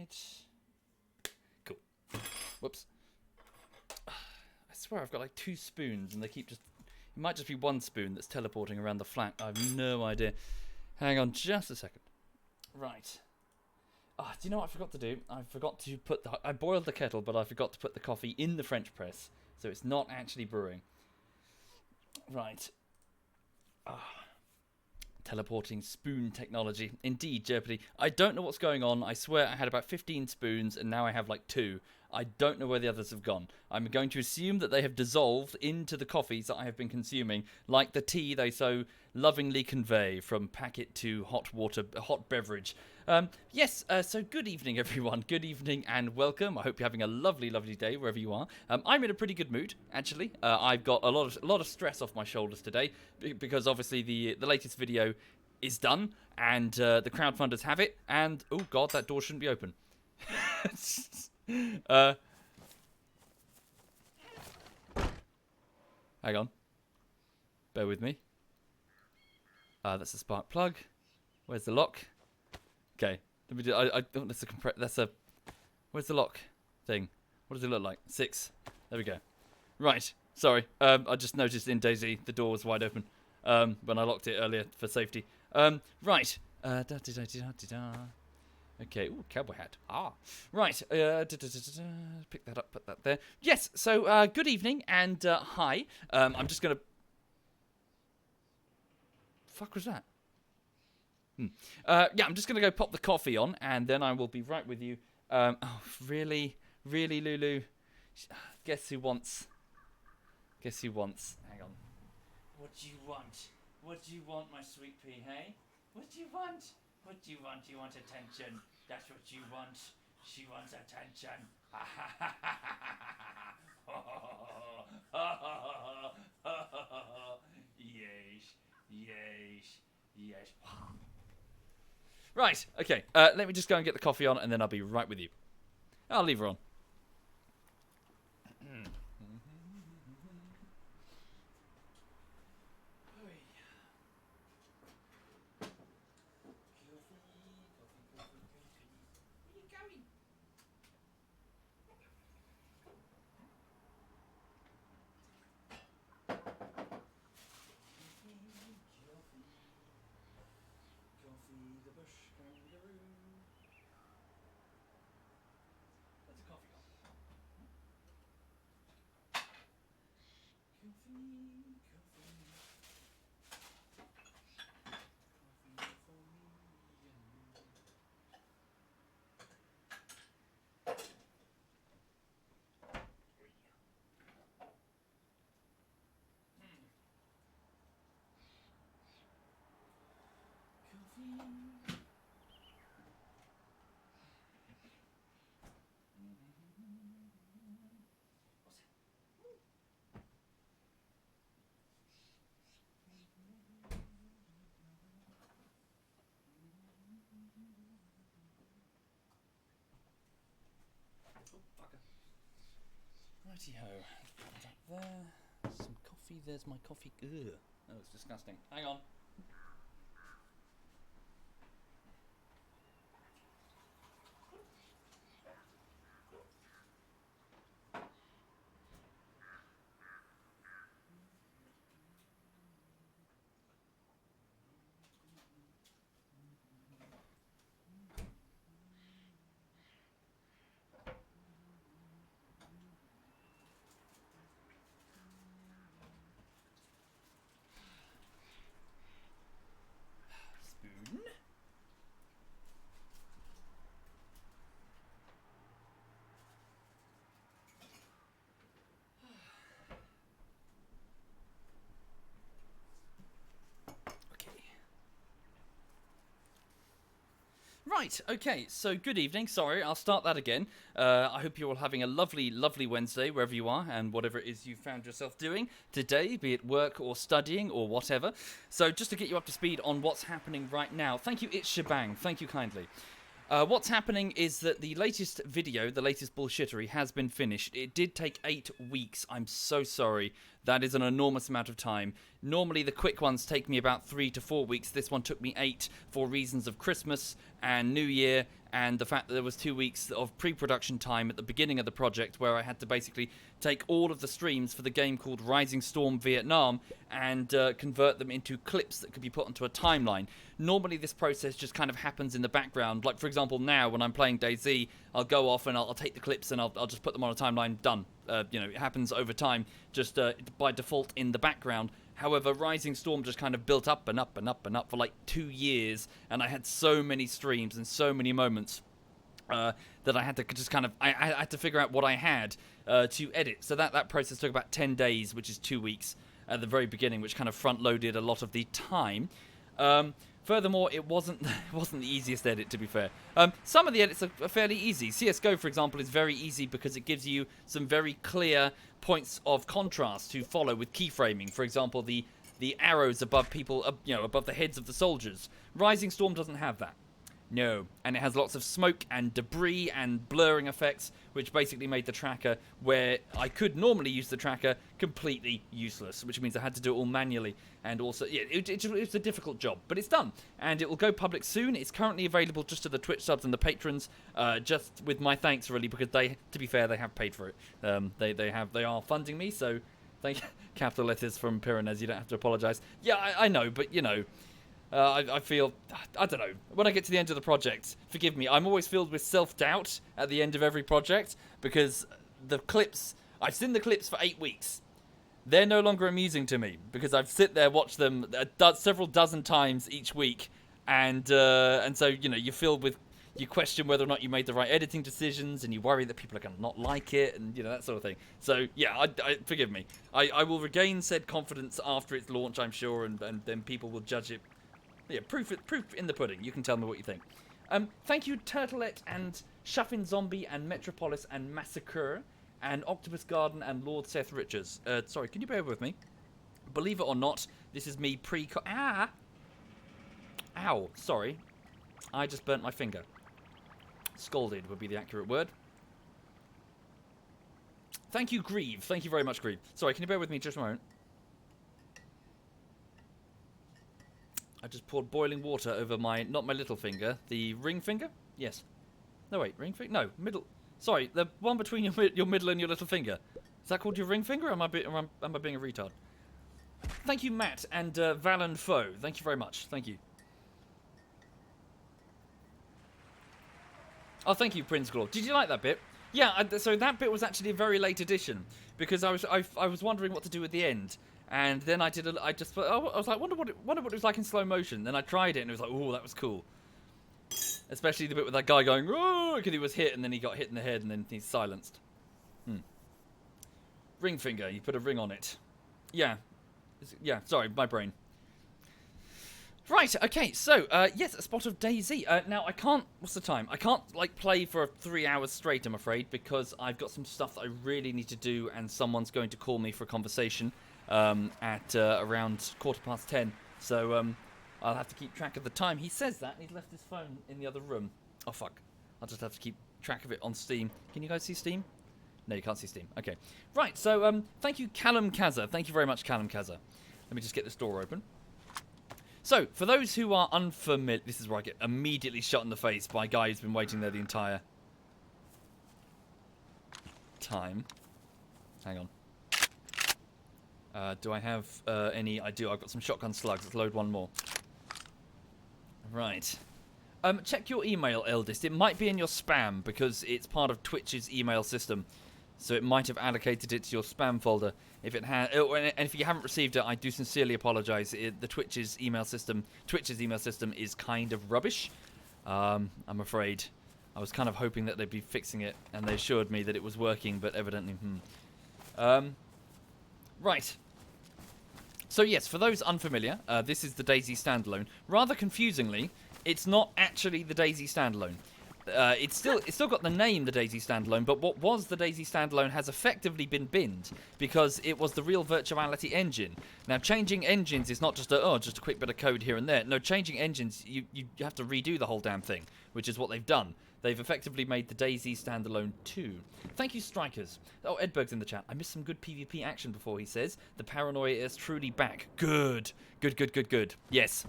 Right. Cool. Whoops. I swear I've got like 2 spoons and they keep just... It might just be 1 spoon that's teleporting around the flat. I have no idea. Hang on just a second. Right. Do you know what I forgot to do? I forgot to put the... I boiled the kettle, but I forgot to put the coffee in the French press. So it's not actually brewing. Right. Teleporting spoon technology. Indeed, Jeopardy. I don't know what's going on. I swear I had about 15 spoons and now I have like 2. I don't know where the others have gone. I'm going to assume that they have dissolved into the coffees that I have been consuming, like the tea they so lovingly convey from packet to hot water, hot beverage. Yes, so good evening, everyone. Good evening and welcome. I hope you're having a lovely, lovely day wherever you are. I'm in a pretty good mood, actually. I've got a lot of stress off my shoulders today because obviously the latest video is done and the crowdfunders have it. And oh god, that door shouldn't be open. Hang on. Bear with me. That's a spark plug. Where's the lock? Okay. Let me do. I that's a That's a. Where's the lock thing? What does it look like? 6. There we go. Right. Sorry. I just noticed in DayZ the door was wide open. When I locked it earlier for safety. Right. Okay, ooh, cowboy hat. Right. Pick that up, put that there. Yes, so good evening and hi. I'm just going to... Fuck was that? Yeah, I'm just going to go pop the coffee on and then I will be right with you. Oh, really? Really, Lulu? Guess who wants... Hang on. What do you want? What do you want, my sweet pea, hey? What do you want? What do you want? You want attention. That's what you want. She wants attention. Yes. Yes. Yes. Right. Okay. Let me just go and get the coffee on and then I'll be right with you. I'll leave her on. Righty-ho. Put that there. Some coffee. There's my coffee. Ugh. That was disgusting. Hang on. Spoon. Right, okay, so good evening. Sorry, I'll start that again. I hope you're all having a lovely, lovely Wednesday wherever you are and whatever it is you found yourself doing today, be it work or studying or whatever. So just to get you up to speed on what's happening right now. Thank you, It's Shebang. Thank you kindly. What's happening is that the latest video, the latest bullshittery, has been finished. It did take 8 weeks. I'm so sorry. That is an enormous amount of time. Normally, the quick ones take me about 3 to 4 weeks. This one took me 8 for reasons of Christmas and New Year and the fact that there was 2 weeks of pre-production time at the beginning of the project where I had to basically take all of the streams for the game called Rising Storm Vietnam and convert them into clips that could be put onto a timeline. Normally this process just kind of happens in the background. Like, for example, now when I'm playing DayZ, I'll go off and I'll take the clips and I'll just put them on a timeline, done. It happens over time, just by default in the background. However, Rising Storm just kind of built up and up and up and up for like 2 years, and I had so many streams and so many moments that I had to just kind of, I had to figure out what I had to edit. So that process took about 10 days, which is 2 weeks at the very beginning, which kind of front-loaded a lot of the time. Furthermore, it wasn't the easiest edit, to be fair. Some of the edits are fairly easy. CSGO, for example, is very easy because it gives you some very clear points of contrast to follow with keyframing. For example, the arrows above people, above the heads of the soldiers. Rising Storm doesn't have that. No, and it has lots of smoke and debris and blurring effects, which basically made the tracker, where I could normally use the tracker, completely useless, which means I had to do it all manually. And also, yeah, it's a difficult job, but it's done, and it will go public soon. It's currently available just to the Twitch subs and the patrons, just with my thanks, really, because they, to be fair, they have paid for it. They are funding me, so thank you. Capital letters from Pyrenees, you don't have to apologise. Yeah, I know, but I feel, I don't know, when I get to the end of the project, forgive me, I'm always filled with self-doubt at the end of every project, because the clips, I've seen the clips for 8 weeks. They're no longer amusing to me, because I've sit there, watched them several dozen times each week, and so, you're filled with, you question whether or not you made the right editing decisions, and you worry that people are going to not like it, and, that sort of thing. So, yeah, forgive me. I will regain said confidence after its launch, I'm sure, and then people will judge it. Yeah, proof in the pudding. You can tell me what you think. Thank you, Turtlet and Shuffin Zombie and Metropolis and Massacre and Octopus Garden and Lord Seth Richards. Sorry, can you bear with me? Believe it or not, this is me Ow, sorry. I just burnt my finger. Scalded would be the accurate word. Thank you, Grieve. Thank you very much, Grieve. Sorry, can you bear with me just a moment? I just poured boiling water over not my little finger, the ring finger? Yes. No, wait, ring finger? No, middle. Sorry, the one between your middle and your little finger. Is that called your ring finger, or am I being a retard? Thank you, Matt, and Valen Foe. Thank you very much. Thank you. Oh, thank you, Prince Claw. Did you like that bit? Yeah, so that bit was actually a very late addition, because I was wondering what to do at the end. And then I just thought, I was like, wonder what it was like in slow motion. Then I tried it, and it was like, oh, that was cool. Especially the bit with that guy going, oh, because he was hit, and then he got hit in the head, and then he's silenced. Ring finger, you put a ring on it. Yeah. Yeah, sorry, my brain. Right, okay, so, yes, a spot of DayZ. Now, I can't, what's the time? I can't, play for 3 hours straight, I'm afraid, because I've got some stuff that I really need to do, and someone's going to call me for a conversation. At around 10:15. So I'll have to keep track of the time. He says that, and he's left his phone in the other room. Oh, fuck. I'll just have to keep track of it on Steam. Can you guys see Steam? No, you can't see Steam. Okay. Right, so thank you, Callum Kaza. Thank you very much, Callum Kaza. Let me just get this door open. So, for those who are unfamiliar... This is where I get immediately shot in the face by a guy who's been waiting there the entire time. Hang on. Do I have any? I do. I've got some shotgun slugs. Let's load one more. Right. Check your email, Eldest. It might be in your spam because it's part of Twitch's email system. So it might have allocated it to your spam folder. If it has, and if you haven't received it, I do sincerely apologise. The Twitch's email system is kind of rubbish. I'm afraid. I was kind of hoping that they'd be fixing it, and they assured me that it was working, but evidently, Right. So yes, for those unfamiliar, this is the DayZ Standalone. Rather confusingly, it's not actually the DayZ Standalone. It's still got the name the DayZ Standalone, but what was the DayZ Standalone has effectively been binned because it was the real virtuality engine. Now, changing engines is not just a quick bit of code here and there. No, changing engines, you have to redo the whole damn thing, which is what they've done. They've effectively made the DayZ Standalone 2. Thank you, Strikers. Oh, Edberg's in the chat. I missed some good PvP action before, he says. The paranoia is truly back. Good. Good. Yes.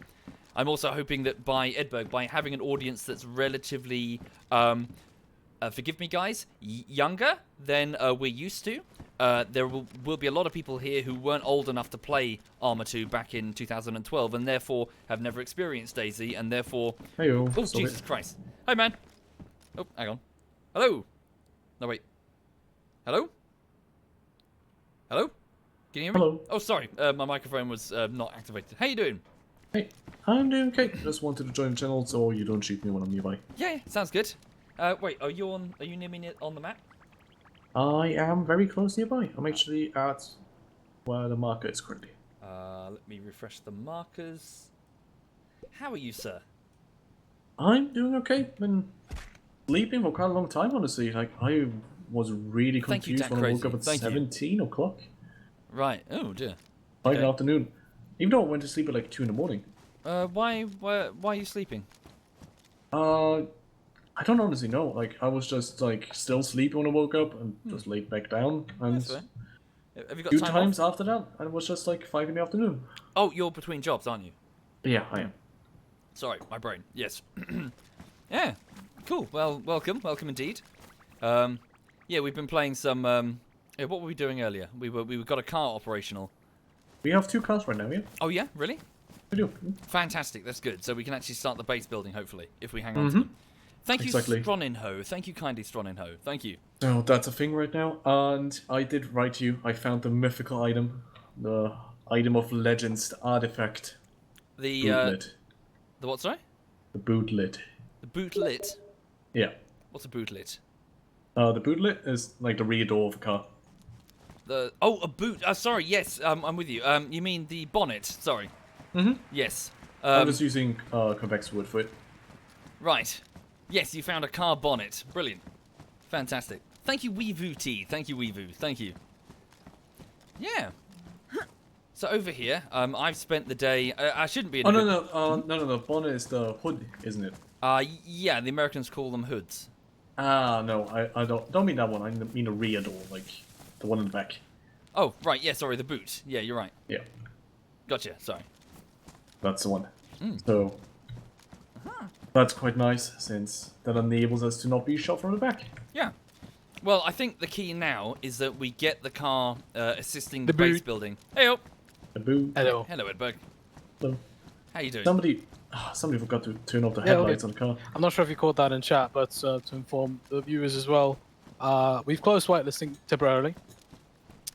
I'm also hoping that by Edberg, by having an audience that's relatively, forgive me guys, younger than we're used to, there will be a lot of people here who weren't old enough to play Arma 2 back in 2012 and therefore have never experienced DayZ and therefore... Hey-o. Oh, Jesus Christ. Hi, man. Oh, hang on. Hello. No, wait. Hello? Hello? Can you hear me? Hello. Oh, sorry. My microphone was not activated. How you doing? Hey, I'm doing okay. Just wanted to join the channel so you don't shoot me when I'm nearby. Yeah, sounds good. Wait, are you near me on the map? I am very close nearby. I'm actually at where the marker is currently. Let me refresh the markers. How are you, sir? I'm doing okay. Been sleeping for quite a long time, honestly. Like, I was really Thank you, confused Dan when I woke Crazy. up at Thank you. 17 o'clock. Right. Oh, dear. 5 in Okay. the afternoon. Even though I went to sleep at like 2 in the morning. Why are you sleeping? I don't honestly know. Like, I was just like still sleeping when I woke up and just laid back down. And That's fair. Have you got two time times off? after that, and it was just like 5 in the afternoon. Oh, you're between jobs, aren't you? Yeah, I am. Sorry, my brain. Yes. Yeah. Cool. Well, welcome indeed. Yeah, we've been playing some. Yeah, what were we doing earlier? We got a car operational. We have 2 cars right now, yeah? Oh yeah, really? We do. Fantastic. That's good. So we can actually start the base building, hopefully, if we hang on to them. Thank you, Exactly. Stroninho. Thank you kindly, Stroninho. Thank you. So that's a thing right now, and I did write to you. I found the mythical item, the item of legends, the artifact. The Bootlet. the what? Sorry. The bootlet. The bootlet. Yeah. What's a bootlet? The bootlet is like the rear door of a car. A boot. Sorry. Yes. I'm with you. You mean the bonnet? Sorry. Yes. I was using convex wood for it. Right. Yes, you found a car bonnet. Brilliant. Fantastic. Thank you, Weevoo T. Thank you, Weevoo. Thank you. Yeah. So over here, I've spent the day. I shouldn't be. In Oh no! Bonnet is the hood, isn't it? Yeah, the Americans call them hoods. No, I don't mean that one. I mean the rear door, like the one in the back. Oh, right. Yeah, sorry, the boot. Yeah, you're right. Yeah, Gotcha. Sorry. that's the one. So that's quite nice, since that enables us to not be shot from the back. Yeah. Well, I think the key now is that we get the car assisting the base building. Hey, oh. The boot. Hello. Hello, Edberg. Hello. How you doing? Somebody forgot to turn off the headlights on the car. I'm not sure if you caught that in chat, but to inform the viewers as well, we've closed whitelisting temporarily.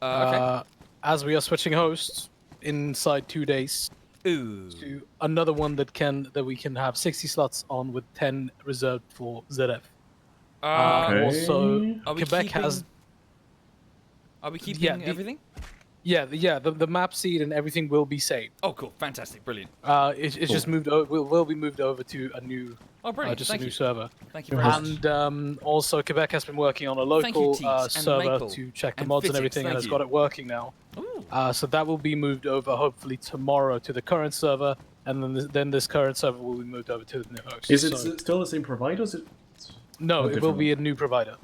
Okay. As we are switching hosts inside 2 days Ooh. to another one that we can have 60 slots on with 10 reserved for ZF. Okay. Also, Are we Quebec keeping- has Are we keeping the- everything? the map seed and everything will be saved. Oh, cool. Fantastic. Brilliant. It's Cool. just moved over. Will be moved over to a new, Oh, brilliant. just Thank a new you. server. Thank you very much. And also, Quebec has been working on a Thank you, local Teach, and server Maple, to check the and mods and Physics, everything, and thank has you. got it working now. Ooh. So that will be moved over hopefully tomorrow to the current server, and then this current server will be moved over to the new host. Is it So- still the same provider? Is it? No, a it will different be a new provider.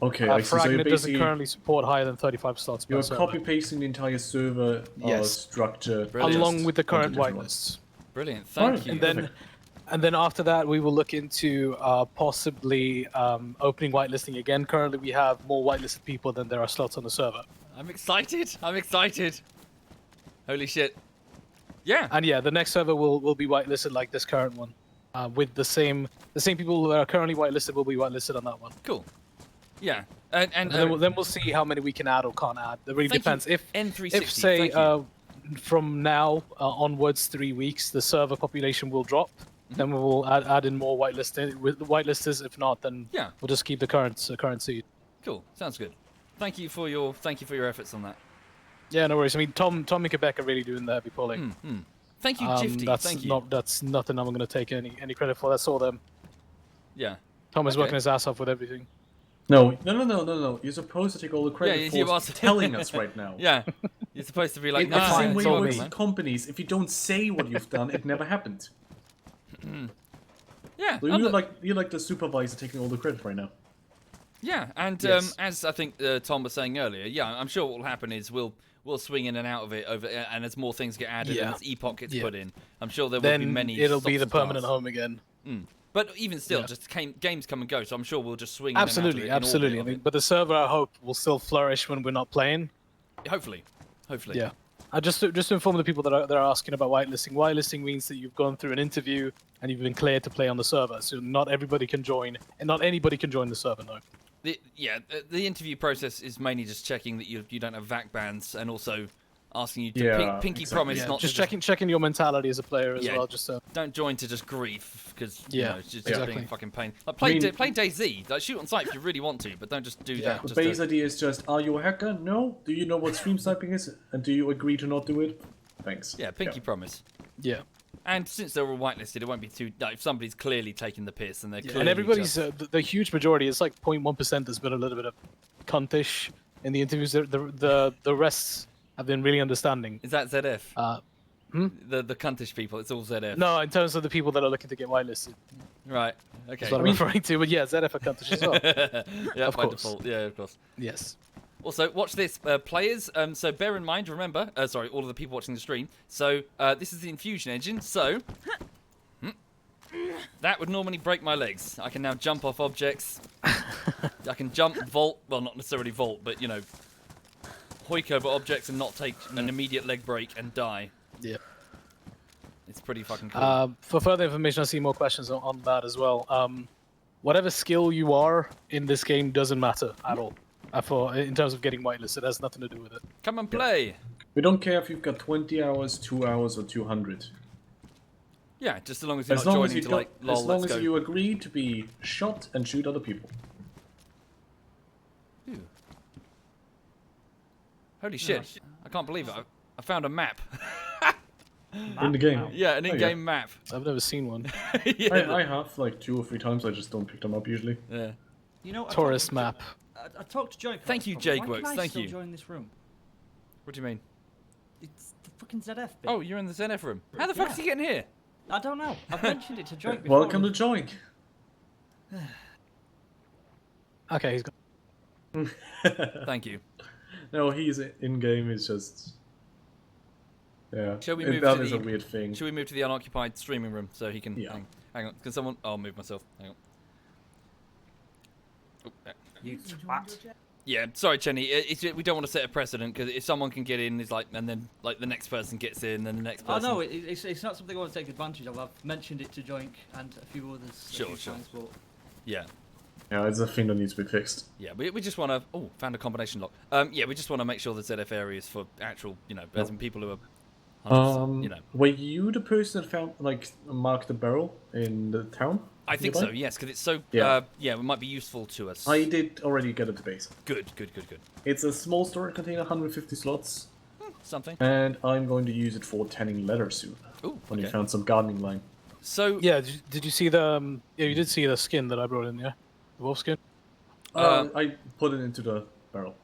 Okay, I see. So you're Fragment doesn't basically currently support higher than 35 slots per you're server, copy pasting the entire server Yes. structure, Brilliant. along with the current onto different ones. whitelists. Brilliant. Alright, Thank you. And then, and then after that, we will look into possibly opening whitelisting again. Currently, we have more whitelisted people than there are slots on the server. I'm excited. I'm excited. Holy shit. Yeah. And yeah, the next server will be whitelisted like this current one, with the same people that are currently whitelisted will be whitelisted on that one. Cool. Yeah. And And then we'll see how many we can add or can't add. It really thank depends. you, If N360. say thank you. from now onwards 3 weeks the server population will drop, then we will add in more whitelisters. If not, then Yeah. we'll just keep the current seed. Cool. Sounds good. Thank you for your efforts on that. Yeah, no worries. I mean, Tom and Quebec are really doing the heavy pulling. Thank you, Gifty. That's Thank you. that's nothing I'm going to take any credit for. That's all them. Yeah. Tom is Okay. working his ass off with everything. No. You're supposed to take all the credit Yeah, for you are- telling us right now. Yeah. You're supposed to be like, It's no, the same way it's it all works me. in companies. If you don't say what you've done, it never happened. Yeah. So you're like the supervisor taking all the credit right now. Yeah, and Yes. as I think Tom was saying earlier, yeah, I'm sure what will happen is we'll swing in and out of it over, and as more things get added and Yeah. as epoch gets Yeah. put in, I'm sure there will Then be many. it'll be stops the and permanent starts. home again. But even still, Yeah. just games come and go, so I'm sure we'll just swing Absolutely, in and out of it. absolutely. I mean, but the server, I hope, will still flourish when we're not playing. Hopefully. Yeah. Just to inform the people that are asking about whitelisting. Whitelisting means that you've gone through an interview and you've been cleared to play on the server. So not everybody can join, and not anybody can join the server. No. The interview process is mainly just checking that you don't have VAC bans, and also asking you to Yeah, pinky exactly. promise Yeah, not just to checking your mentality as a player as Yeah. well. Just don't join to just grief, because Yeah, it's just exactly. being a fucking pain. Like, I mean- play DayZ, like shoot on sight if you really want to, but don't just do that. The Just base idea is just, are you a hacker? No. Do you know what stream sniping is? And do you agree to not do it? Thanks. yeah, pinky promise. yeah. And since they're all whitelisted, it won't be too. Like, if somebody's clearly taking the piss and they're clearly And everybody's just- the huge majority. It's like 0.1% that's been a little bit of cuntish in the interviews. The rest have been really understanding. Is that ZF? Hmm? The cuntish people. It's all ZF. No, in terms of the people that are looking to get whitelisted, Right. Okay. that's what I'm referring to. But yeah, ZF are cuntish as well. Yeah, Of by course. default. Yeah, of course. Yes. Also, watch this, players. So bear in mind, remember, sorry, all of the people watching the stream. So this is the infusion engine. So that would normally break my legs. I can now jump off objects. I can jump, vault. Well, not necessarily vault, but you know, hoik over objects and not take an immediate leg break and die. Yeah. It's pretty fucking cool. For further information, I see more questions on that as well. Whatever skill you are in this game doesn't matter at all. In terms of getting whitelisted, it has nothing to do with it. Come and play. We don't care if you've got 20 hours, 2 hours, or 200. Yeah, just as long as you're As not long as joining you to like, lol, as long let's as go. you agree to be shot and shoot other people. Ooh. Holy shit! I can't believe it. I found a map. In the game. Yeah, an Oh, yeah. in-game map. I've never seen one. Yeah. I have like 2 or 3 times. I just don't pick them up usually. Yeah. You know, Tourist map. I talked to Jake. Thank you, Why Jakeworks, can I thank still you. join this room? What do you mean? It's the fucking ZF bit. Oh, you're in the ZF room. How the fuck is he getting here? I don't know. I've mentioned it to Jake before. Welcome to Joink. Okay, he's gone. Thank you. No, he's in game. Is just yeah. Shall we move That to is the- a weird thing. Should we move to the unoccupied streaming room so he can... Yeah. Hang on. Can someone... I'll move myself. Hang on. Oh, You twat. yeah, sorry, Chenny. We don't want to set a precedent, because if someone can get in, it's like... And then, like, the next person gets in, then the next Oh person... no, it's not something I want to take advantage of. I've mentioned it to Joink and a few others. Sure, a few sure. times, but Yeah. Yeah, it's a thing that needs to be fixed. Yeah, we just want to... Oh, found a combination lock. Yeah, we just want to make sure the ZF area is for actual, you know, as in people who are... hunters, you know. Were you the person that found marked the barrel in the town? I think nearby? so, yes, because it's so... Yeah. Yeah, it might be useful to us. I did already get it to base. Good. It's a small storage container, 150 slots, Something. and I'm going to use it for tanning leather soon. Ooh, When you okay. found some gardening line. So... Yeah, did you see the? Yeah, you did see the skin that I brought in, yeah, the wolf skin. I put it into the barrel.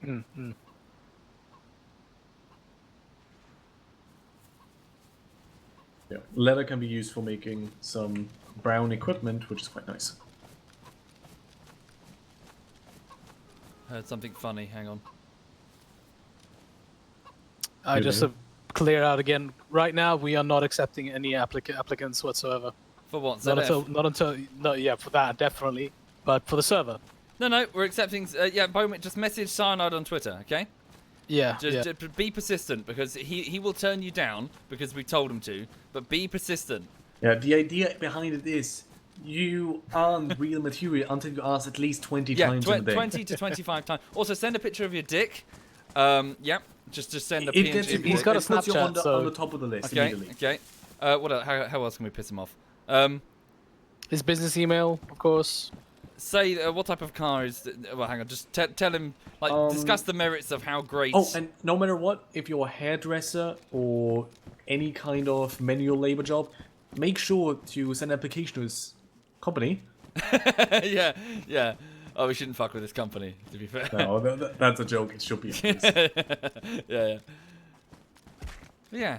Yeah, leather can be used for making some brown equipment, which is quite nice. Heard something funny. Hang on. Just to clear out again. Right now, we are not accepting any applicants whatsoever. For what? Not ZF? until no, yeah, for that definitely, but for the server. No, we're accepting... yeah, Bowman, just message Cyanide on Twitter, okay? Yeah, Just be persistent, because he will turn you down, because we told him to, but be persistent. Yeah, the idea behind it is you aren't real material until you ask at least 20 Yeah, times in a day. 20 to 25 times. Also, send a picture of your dick. Yeah, just send a It PNG. gets of your He's dick. got a it puts you on Snapchat, the, so- on the top of the list Okay, immediately. okay. What else? How else can we piss him off? His business email, of course. Say what type of car is... Well, hang on. Just tell him... Like, discuss the merits of how great... Oh, and no matter what, if you're a hairdresser or any kind of manual labor job, make sure to send an application to his company. yeah. Oh, we shouldn't fuck with this company, to be fair. No, that's a joke. It should be. Yeah. Yeah.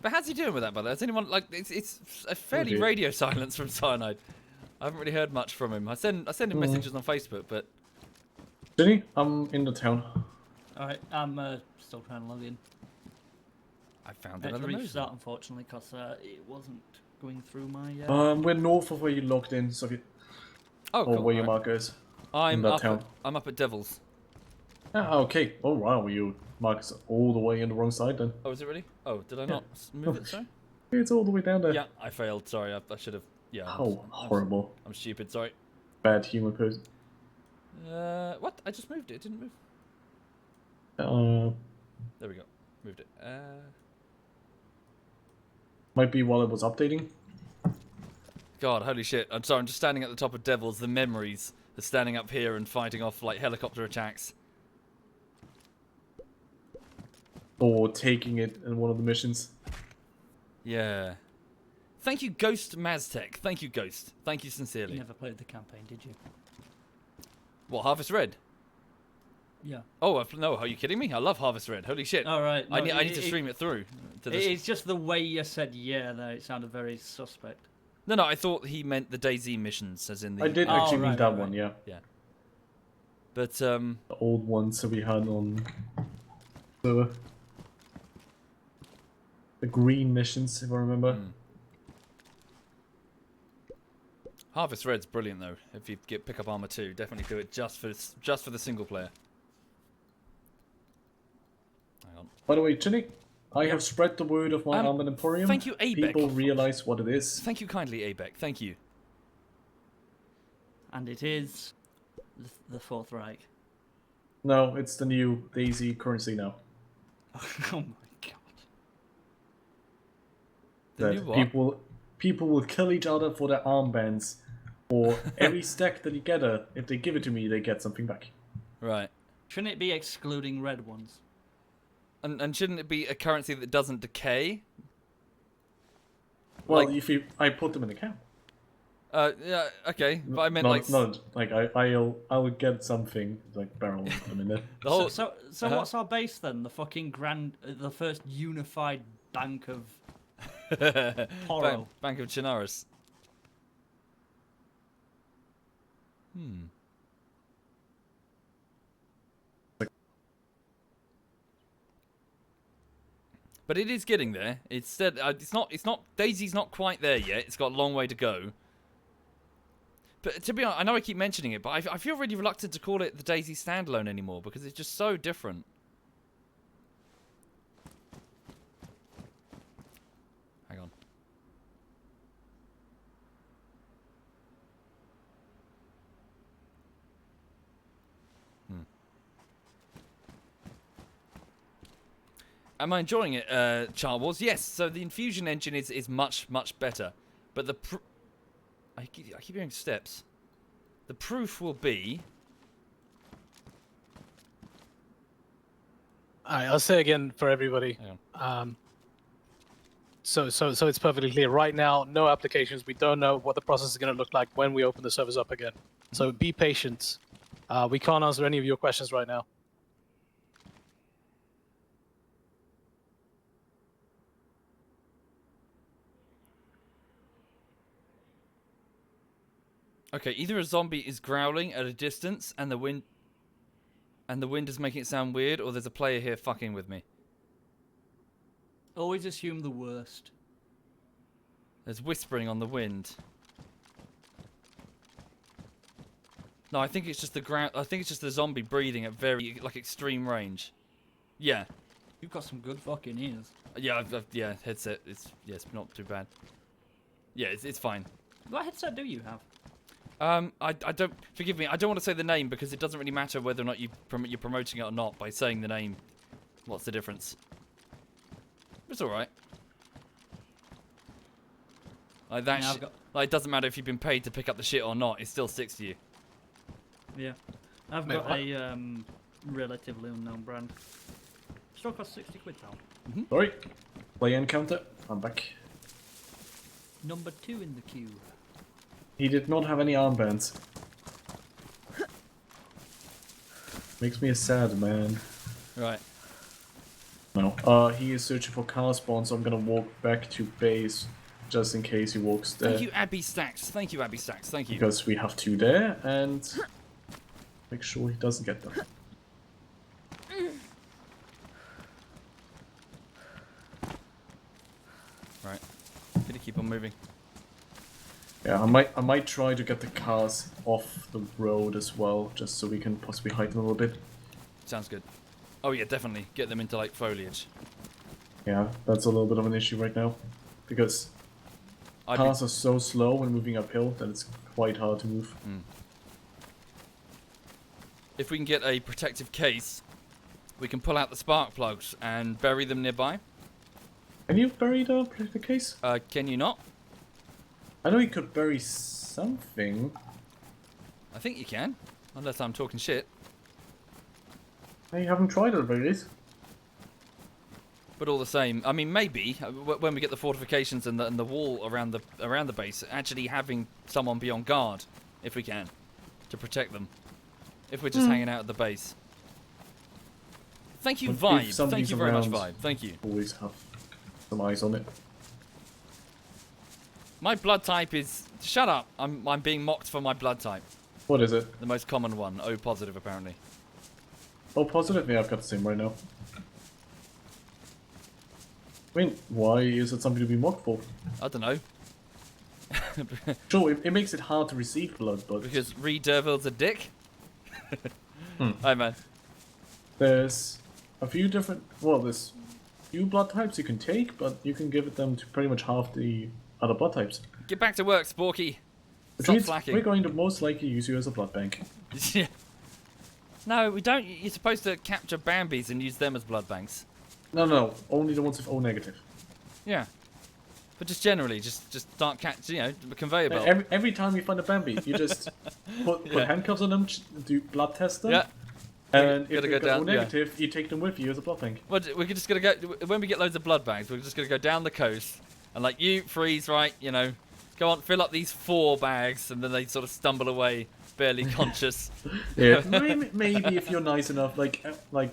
But how's he doing with that, by the way? Has anyone, like, it's a fairly dear. radio silence from Cyanide. I haven't really heard much from him. I send him messages on Facebook, but Jenny, I'm in the town. Alright, I'm still trying to log in. I found I had to another restart, unfortunately, because it wasn't going through my... We're north of where you logged in, so Oh, or cool. where your alright. marker is. I'm that up. town. I'm up at Devil's. Ah, okay. Oh wow, your marker's all the way on the wrong side then. Oh, is it really? Oh, did I not move it? Sorry. It's all the way down there. Yeah, I failed. Sorry, I should have. Yeah. How horrible. I'm stupid. Sorry. Bad human person. What? I just moved it. It didn't move. There we go. Moved it. Might be while it was updating. God, holy shit. I'm sorry. I'm just standing at the top of Devil's. The memories of standing up here and fighting off like helicopter attacks. Or taking it in one of the missions. Yeah. Thank you, Ghost Maztec. Thank you, Ghost. Thank you You sincerely. never played the campaign, did you? What, Harvest Red? Yeah. Oh, no, are you kidding me? I love Harvest Red. Holy shit. Alright. I need to stream it through. To this. It's just the way you said yeah there, it sounded very suspect. No, I thought he meant the DayZ missions, as in the... I did Oh, actually mean right, that right, one, yeah. But, The old ones that we had on the green missions, if I remember. Harvest Red's brilliant, though. If you pick up Armor 2, definitely do it just for the single player. Hang on. By the way, Chinny, I have spread the word of my Armored Emporium. Thank you, Abeck. People realize what it is. Thank you kindly, Abeck. Thank you. And it is the Fourth Reich. No, it's the new DayZ currency now. Oh my god. The new what? People will kill each other for their armbands. Or every stack that you gather, if they give it to me, they get something back. Right. Shouldn't it be excluding red ones? And shouldn't it be a currency that doesn't decay? Well, Like- I put them in a camp. Yeah, okay. But I meant I'll get something like barrel and put them in there. the whole... So what's our base then? The fucking the first unified bank of horror. Bank of Chernarus. But it is getting there. It's not. DayZ's not quite there yet. It's got a long way to go. But to be honest, I know I keep mentioning it, but I feel really reluctant to call it the DayZ Standalone anymore because it's just so different. Hang on. Am I enjoying it, Char Wars? Yes. So the infusion engine is much better, but the I keep hearing steps. The proof will be. Alright, I'll say again for everybody. Hang So it's perfectly clear. Right now, no applications. We don't know what the process is going to look like when we open the servers up again. So be patient. We can't answer any of your questions right now. Okay, either a zombie is growling at a distance and the wind is making it sound weird, or there's a player here fucking with me. Always assume the worst. There's whispering on the wind. No, I think it's just I think it's just the zombie breathing at very extreme range. Yeah. You've got some good fucking ears. Yeah, yeah, headset. It's not too bad. Yeah, it's fine. What headset do you have? I don't, forgive me, I don't want to say the name because it doesn't really matter whether or not you're promoting it or not. By saying the name, what's the difference? It's alright. Like that Yeah, shit, like it doesn't matter if you've been paid to pick up the shit or not, it still sticks to you. Yeah. I've Wait, got what? a relatively unknown brand. Still costs 60 quid though. Sorry. Play encounter. I'm back. Number 2 in the queue. He did not have any armbands. Makes me a sad man. Right. No. He is searching for car spawn, so I'm gonna walk back to base just in case he walks there. Thank you, Abby Stacks. Thank you, Abby Stacks. Thank you. Because we have two there, and Make sure he doesn't get them. Right. Gonna keep on moving. Yeah, I might try to get the cars off the road as well, just so we can possibly hide them a little bit. Sounds good. Oh yeah, definitely. Get them into like foliage. Yeah, that's a little bit of an issue right now, because cars are so slow when moving uphill that it's quite hard to move. If we can get a protective case, we can pull out the spark plugs and bury them nearby. Can you bury the case? Can you not? I know you could bury something. I think you can, unless I'm talking shit. I haven't tried it, at the very least. But all the same, I mean, maybe when we get the fortifications and the wall around the base, actually having someone be on guard, if we can, to protect them. If we're just hanging out at the base. Thank you, But if Vibe. Thank somebody's you very much, around, Vibe. Thank you. Always have some eyes on it. My blood type is... Shut up. I'm being mocked for my blood type. What is it? The most common one. O positive, apparently. Oh, positive? Yeah, I've got the same right now. I mean, why is it something to be mocked for? I don't know. Sure, it makes it hard to receive blood, but... Because Reed Derville's a dick? Hi, man. There's a few different... Well, there's few blood types you can take, but you can give them to pretty much half the other blood types. Get back to work, Sporky. Which Stop means slacking. we're going to most likely use you as a blood bank. Yeah. No, we don't. You're supposed to capture Bambis and use them as blood banks. No, only the ones with O negative. Yeah. But just generally, just start a conveyor belt. Every time you find a Bambi, you just put handcuffs on them, do blood test them, Yeah. and if Gotta they've go got O down, yeah. negative, you take them with you as a blood bank. Well, we're just gonna go when we get loads of blood bags. We're just gonna go down the coast and like you freeze, right? You know, go on, fill up these 4 bags, and then they sort of stumble away, barely conscious. Yeah, maybe if you're nice enough, like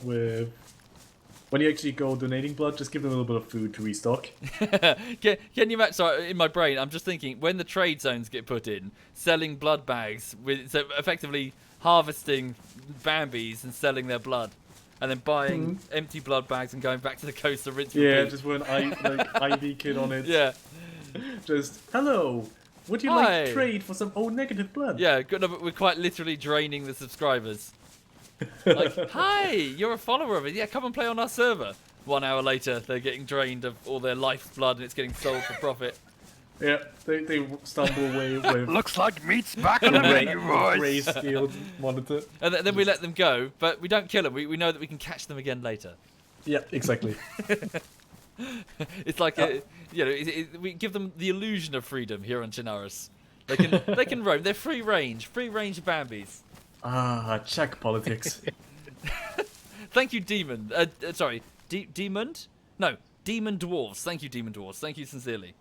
with when you actually go donating blood, just give them a little bit of food to restock. Can you imagine? Sorry, in my brain, I'm just thinking when the trade zones get put in, selling blood bags with so effectively harvesting Bambis and selling their blood. And then buying empty blood bags and going back to the coast to rinse. Yeah, repeat. just with an IV kit on it. Yeah. Just, hello, would you Hi. like to trade for some O negative blood? Yeah, good. No, but we're quite literally draining the subscribers. Like, hi, you're a follower of it. Yeah, come and play on our server. 1 hour later, they're getting drained of all their life's blood and it's getting sold for profit. Yeah, they stumble away with Looks like meat's back on the menu, boys. grayscale monitor. And then we let them go, but we don't kill them. We know that we can catch them again later. Yeah, exactly. It's like, we give them the illusion of freedom here on Chernarus. They can roam. They're free range Bambis. Ah, check politics. Thank you, Demon. Sorry, Demon? No, Demon Dwarves. Thank you, Demon Dwarves. Thank you sincerely.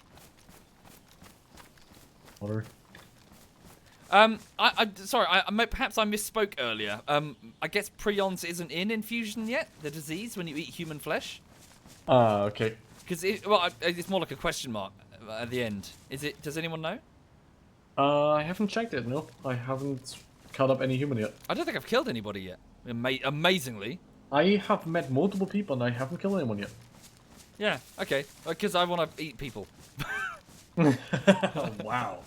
Water. Sorry, perhaps I misspoke earlier. I guess prions isn't in infusion yet. The disease when you eat human flesh. Ah, okay. Because it's more like a question mark at the end. Is it? Does anyone know? I haven't checked it. No, I haven't cut up any human yet. I don't think I've killed anybody yet. Amazingly. I have met multiple people and I haven't killed anyone yet. Yeah. Okay. Because I want to eat people. Oh, wow.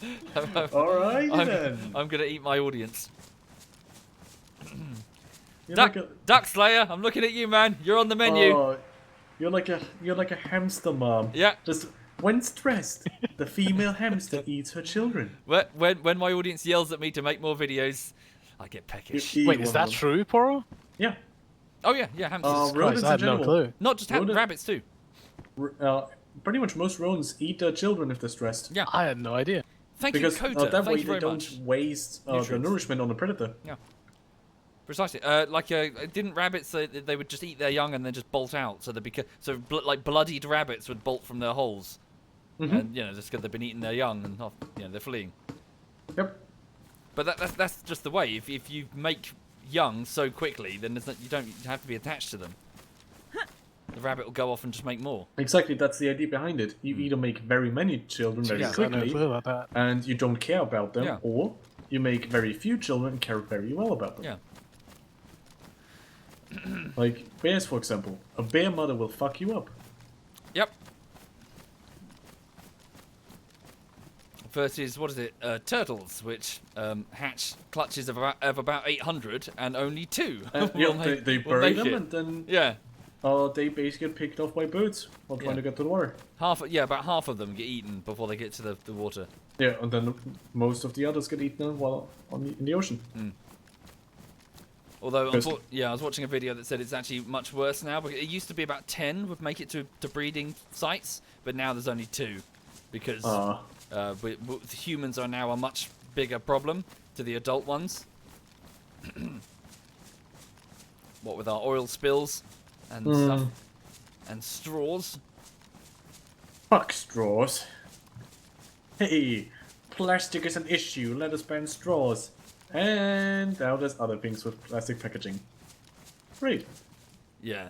Alright then. I'm gonna eat my audience. You're Duck, like a, Duck Slayer, I'm looking at you, man. You're on the menu. oh, you're like a hamster mom. Yeah. Just when stressed, the female hamster eats her children. When my audience yells at me to make more videos, I get peckish. You eat Wait, one is of that them. true, Poro? Yeah. Oh yeah, hamsters. Christ, Rodents I had in no general. clue. Not just rabbits too. Pretty much most rodents eat their children if they're stressed. Yeah. I had no idea. Thank Because you, Kota. that Thank way you they very don't much. waste the Nutrients. nourishment on the predator. Precisely. Didn't rabbits they would just eat their young and then just bolt out? So like bloodied rabbits would bolt from their holes, and just because they've been eating their young and they're fleeing. Yep. But that's just the way. If you make young so quickly, then you don't have to be attached to them. The rabbit will go off and just make more. Exactly, that's the idea behind it. You either make very many children very Yeah, I had no quickly, clue about that. and you don't care about them, Yeah. or you make very few children and care very well about them. Yeah. Like bears, for example. A bear mother will fuck you up. Yep. Versus, what is it? Turtles, which hatch clutches of about 800 and only 2. They bury them and then Yeah. they basically get picked off by birds while trying to get to the water. About half of them get eaten before they get to the water. Yeah, and then most of the others get eaten while in the ocean. Although, I was watching a video that said it's actually much worse now. But it used to be about 10 would make it to breeding sites, but now there's only 2, because humans are now a much bigger problem to the adult ones. What with our oil spills and stuff, and straws. Fuck straws. Hey, plastic is an issue. Let us ban straws. And now there's other things with plastic packaging. Great. Yeah.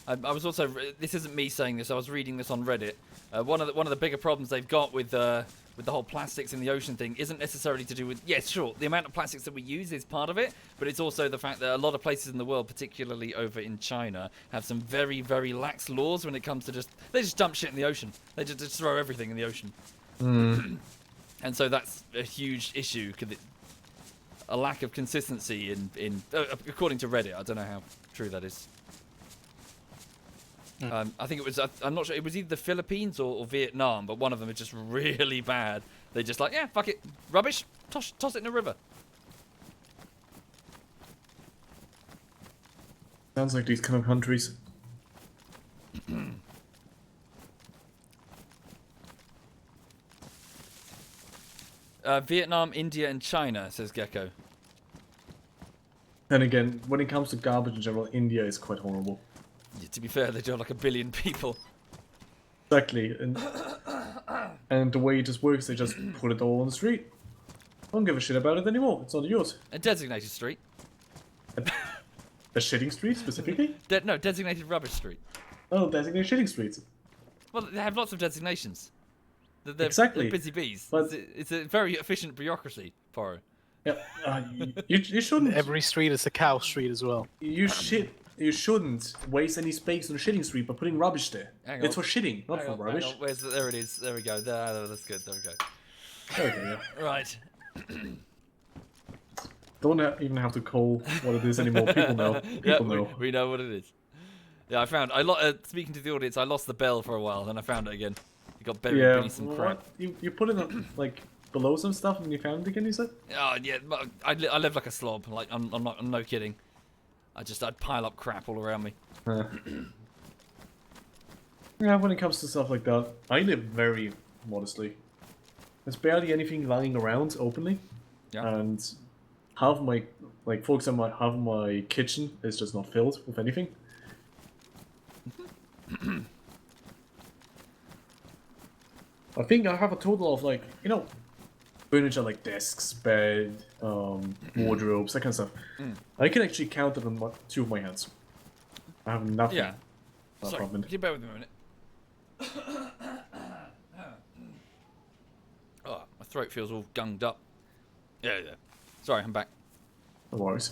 I was also. This isn't me saying this. I was reading this on Reddit. One of the bigger problems they've got with the whole plastics in the ocean thing isn't necessarily to do with. Yes, sure, the amount of plastics that we use is part of it, but it's also the fact that a lot of places in the world, particularly over in China, have some very, very lax laws when it comes to they just dump shit in the ocean. They just throw everything in the ocean. And so that's a huge issue. A lack of consistency in according to Reddit. I don't know how true that is. I think it was. I'm not sure. It was either the Philippines or Vietnam, but one of them is just really bad. They just like, yeah, fuck it, rubbish, toss it in the river. Sounds like these kind of countries. Vietnam, India, and China, says Gecko. And again, when it comes to garbage in general, India is quite horrible. Yeah, to be fair, they do have like 1 billion people. Exactly, and the way it just works, they just put it all on the street. Don't give a shit about it anymore. It's not yours. A designated street. A shitting street specifically? No, designated rubbish street. Oh, designated shitting streets. Well, they have lots of designations. They're Exactly. busy bees. But It's a very efficient bureaucracy, Poro. yeah, you shouldn't. Every street is a cow street as well. You shouldn't waste any space on a shitting street by putting rubbish there. Hang on. It's for shitting, not Hang for on, rubbish. hang on. There it is. There we go. That's good. There we go. Okay, yeah. Right. Don't even have to call what it is anymore. People know. People know. We know what it is. Yeah, I found. Speaking to the audience, I lost the bell for a while, then I found it again. It got buried beneath some crap. You put it like below some stuff and you found it again. You said? Oh yeah, but I live like a slob. Like I'm no kidding. I'd pile up crap all around me. Yeah, when it comes to stuff like that, I live very modestly. There's barely anything lying around openly. Yeah. And half my, for example, half of my kitchen is just not filled with anything. I think I have a total of furniture like desks, bed, wardrobes, that kind of stuff. I can actually count it on 2 of my hands. I have nothing. Yeah. Not a Sorry, problem. can you bear with me a minute? Oh, my throat feels all gunged up. Yeah. Sorry, I'm back. No worries.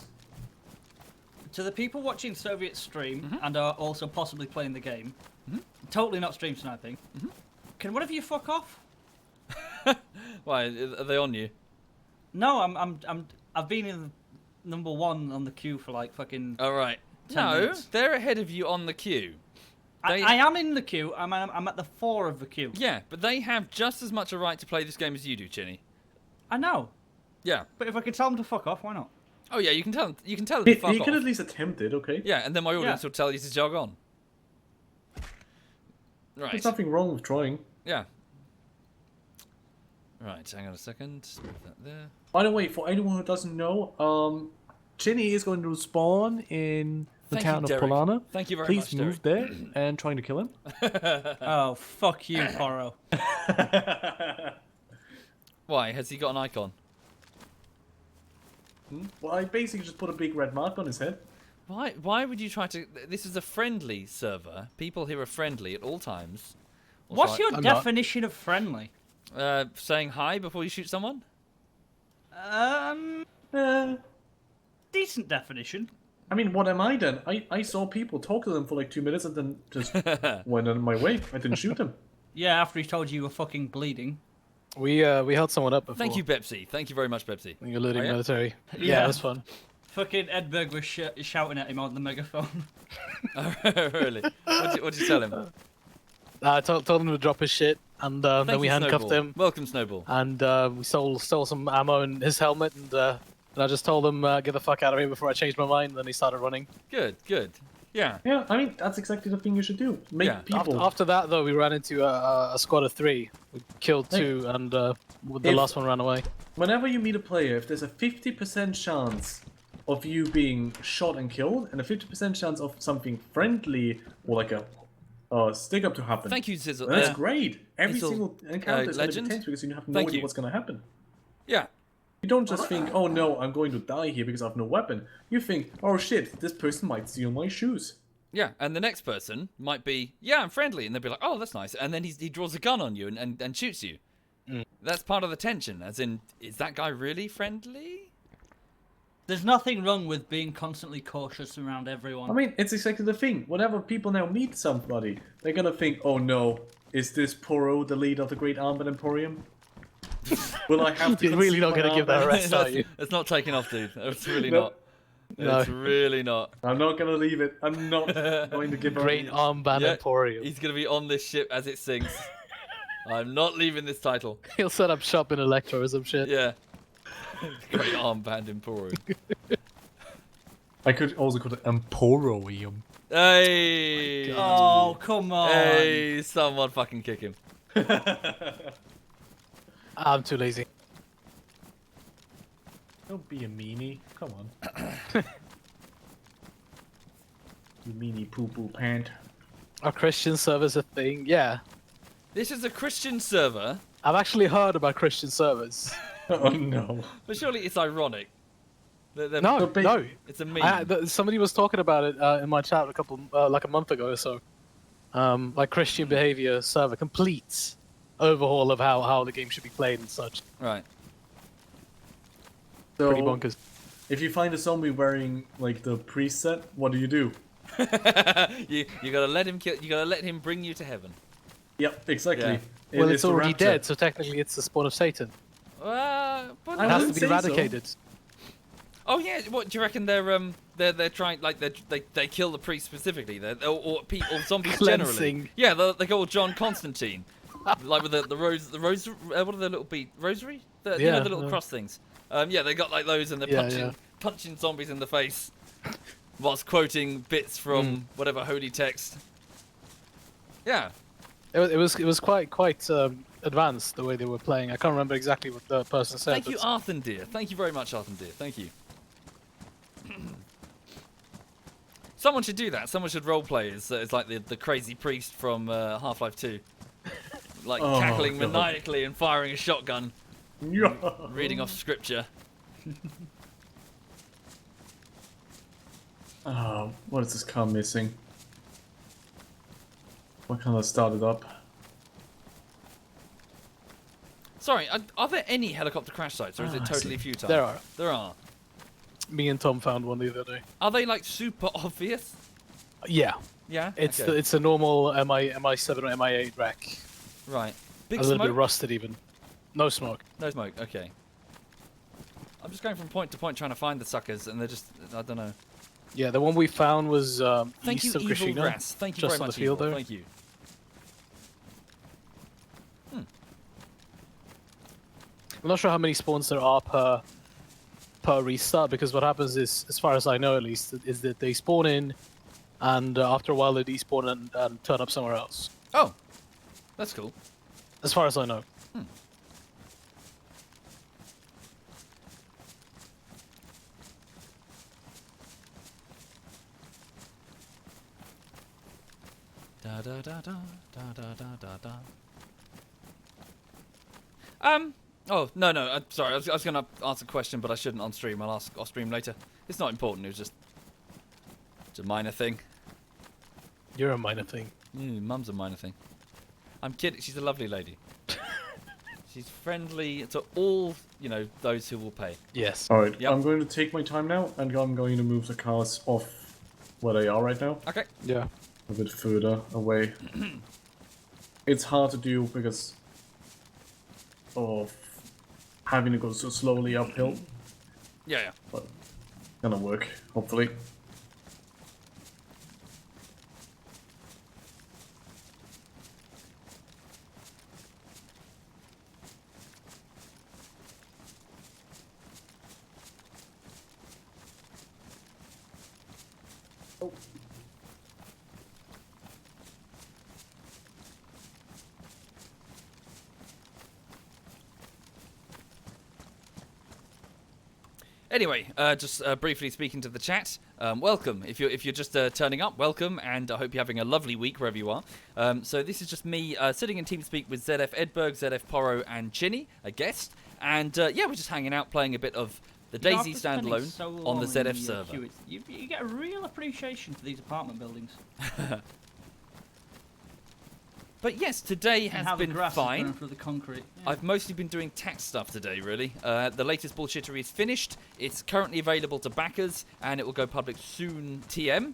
To the people watching Soviet stream and are also possibly playing the game, totally not stream sniping. Can one of you fuck off? Why are they on you? No, I've been in number 1 on the queue for like fucking. All right. 10 No, minutes. they're ahead of you on the queue. I am in the queue. I'm at the 4 of the queue. Yeah, but they have just as much a right to play this game as you do, Chinny. I know, Yeah. but if I could tell them to fuck off, why not? Oh yeah, you can tell them. You can tell them to fuck You off. can at least attempt it, okay? Yeah, and then my audience Yeah. will tell you to jog on. Right. There's nothing wrong with trying. Yeah. Right. Hang on a second. Move that there. By the way, for anyone who doesn't know, Chinny is going to spawn in the Thank you, town of Derek. Polana. Thank you very Please much, move there and trying to kill him. Oh, fuck you, Poro. Why? Has he got an icon? Well, I basically just put a big red mark on his head. Why would you try to? This is a friendly server. People here are friendly at all times. Also, What's your I'm not. definition of friendly? saying hi before you shoot someone? Uh, Decent definition. I mean, what am I then? I saw people talk to them for like 2 minutes and then just went on my way. I didn't shoot them. Yeah, after he told you were fucking bleeding. We held someone up before. Thank you, Pepsi. Thank you very much, Pepsi. You're looting Oh, yeah? military. Yeah, Yeah. it was fun. Fucking Edberg was shouting at him on the megaphone. Oh, really? What'd you tell him? I told him to drop his shit, and then Thank we you, handcuffed Snowball. him, Welcome, Snowball. and we stole some ammo and his helmet, and I just told him get the fuck out of here before I changed my mind. And then he started running. Good, good. Yeah. Yeah, I mean, that's exactly the thing you should do. Make Yeah. people... After that, though, we ran into a squad of 3. We killed 2, and the If- last one ran away. Whenever you meet a player, if there's a 50% chance of you being shot and killed, and a 50% chance of something friendly or like a stick up to happen, Thank you, Sizzle. then that's great. Every Sizzle, single encounter is going to legend. be tense because you have no Thank idea you. what's going to happen. Yeah. You don't just think, oh no, I'm going to die here because I have no weapon. You think, oh shit, this person might steal my shoes. Yeah, and the next person might be, yeah, I'm friendly, and they'll be like, oh, that's nice, and then he draws a gun on you and shoots you. That's part of the tension, as in, is that guy really friendly? There's nothing wrong with being constantly cautious around everyone. I mean, it's exactly the thing. Whenever people now meet somebody, they're gonna think, oh no, is this Poro the leader of the Great Armband Emporium? Will I have to You're really not conceal going my to give that a armband? rest, are you? It's not taking off, dude. It's really Nope. not. No. It's really not. I'm not gonna leave it. I'm not going to give Great up. armband Yeah, emporium. He's going to be on this ship as it sinks. I'm not leaving this title. He'll set up shop in Electro or some shit. Yeah. Great armband Emporium. I could also call it Emporium. Hey! Oh, come on. Hey, someone fucking kick him. I'm too lazy. Don't be a meanie. Come on. You meanie poo poo pant. Are Christian servers a thing? Yeah. This is a Christian server, I've actually heard about Christian servers. Oh no. but surely it's ironic. No, But no. It's a meme. Somebody was talking about it in my chat like a month ago or so. Like Christian behavior server, complete overhaul of how the game should be played and such. Right. So, Pretty bonkers. if you find a zombie wearing like the priest set, what do you do? you gotta let him kill. You gotta let him bring you to heaven. Yep, exactly. Yeah. It Well, is it's the already rapture. dead, so technically it's the spawn of Satan. But I It has to wouldn't be say so. eradicated. oh yeah, what do you reckon? They're trying like they kill the priest specifically. Or zombies generally. Cleansing. Yeah, they go all John Constantine, like with the rose. What are the little bead rosary? You know, Yeah, the little yeah. cross things. Yeah, they got like those, and they're Yeah, punching zombies in the face, whilst quoting bits from whatever holy text. Yeah. It was quite advanced the way they were playing. I can't remember exactly what the person said. Thank you, but Arthur dear. Thank you very much, Arthur dear. Thank you. Someone should do that. Someone should roleplay as like the crazy priest from Half-Life 2. Like Oh, cackling God. maniacally and firing a shotgun, Yeah. reading off scripture. Oh, what is this car missing? Why can't I start it up? Sorry, are there any helicopter crash sites, or is it I totally see. futile? There are. There are. Me and Tom found one the other day. Are they like super obvious? Yeah, Yeah. it's okay. it's a normal MI7 or MI8 wreck. Right. Big A little smoke. bit rusted even. No smoke. No smoke. Okay. I'm just going from point to point trying to find the suckers, and they're just I don't know. Yeah, the one we found was Thank east you, of Evil Krishina. Ras. Thank you just very on much, the field Evil. there. Thank you. I'm not sure how many spawns there are per restart, because what happens is, as far as I know at least, is that they spawn in, and after a while they despawn and turn up somewhere else. Oh, that's cool. As far as I know. Da da da da da da da da da. Oh no. Sorry. I was gonna ask a question, but I shouldn't on stream. I'll ask off stream later. It's not important. It was just it's a minor thing. You're a minor thing. Mum's a minor thing. I'm kidding. She's a lovely lady. She's friendly to all, those who will pay. Yes. Alright, Yep. I'm going to take my time now, and I'm going to move the cars off where they are right now, Okay. Yeah. a bit further away. It's hard to do because of having to go so slowly uphill, Yeah. but gonna work, hopefully. Anyway, just briefly speaking to the chat, welcome. If you're just turning up, welcome, and I hope you're having a lovely week wherever you are. So this is just me sitting in TeamSpeak with ZF Edberg, ZF Poro, and Chinny, a guest, and yeah, we're just hanging out, playing a bit of the DayZ Standalone on the ZF server. You get a real appreciation for these apartment buildings. But yes, today And has how been the grass is fine. growing through the concrete. Yeah. I've mostly been doing tax stuff today, really. The latest bullshittery is finished. It's currently available to backers, and it will go public soon. TM.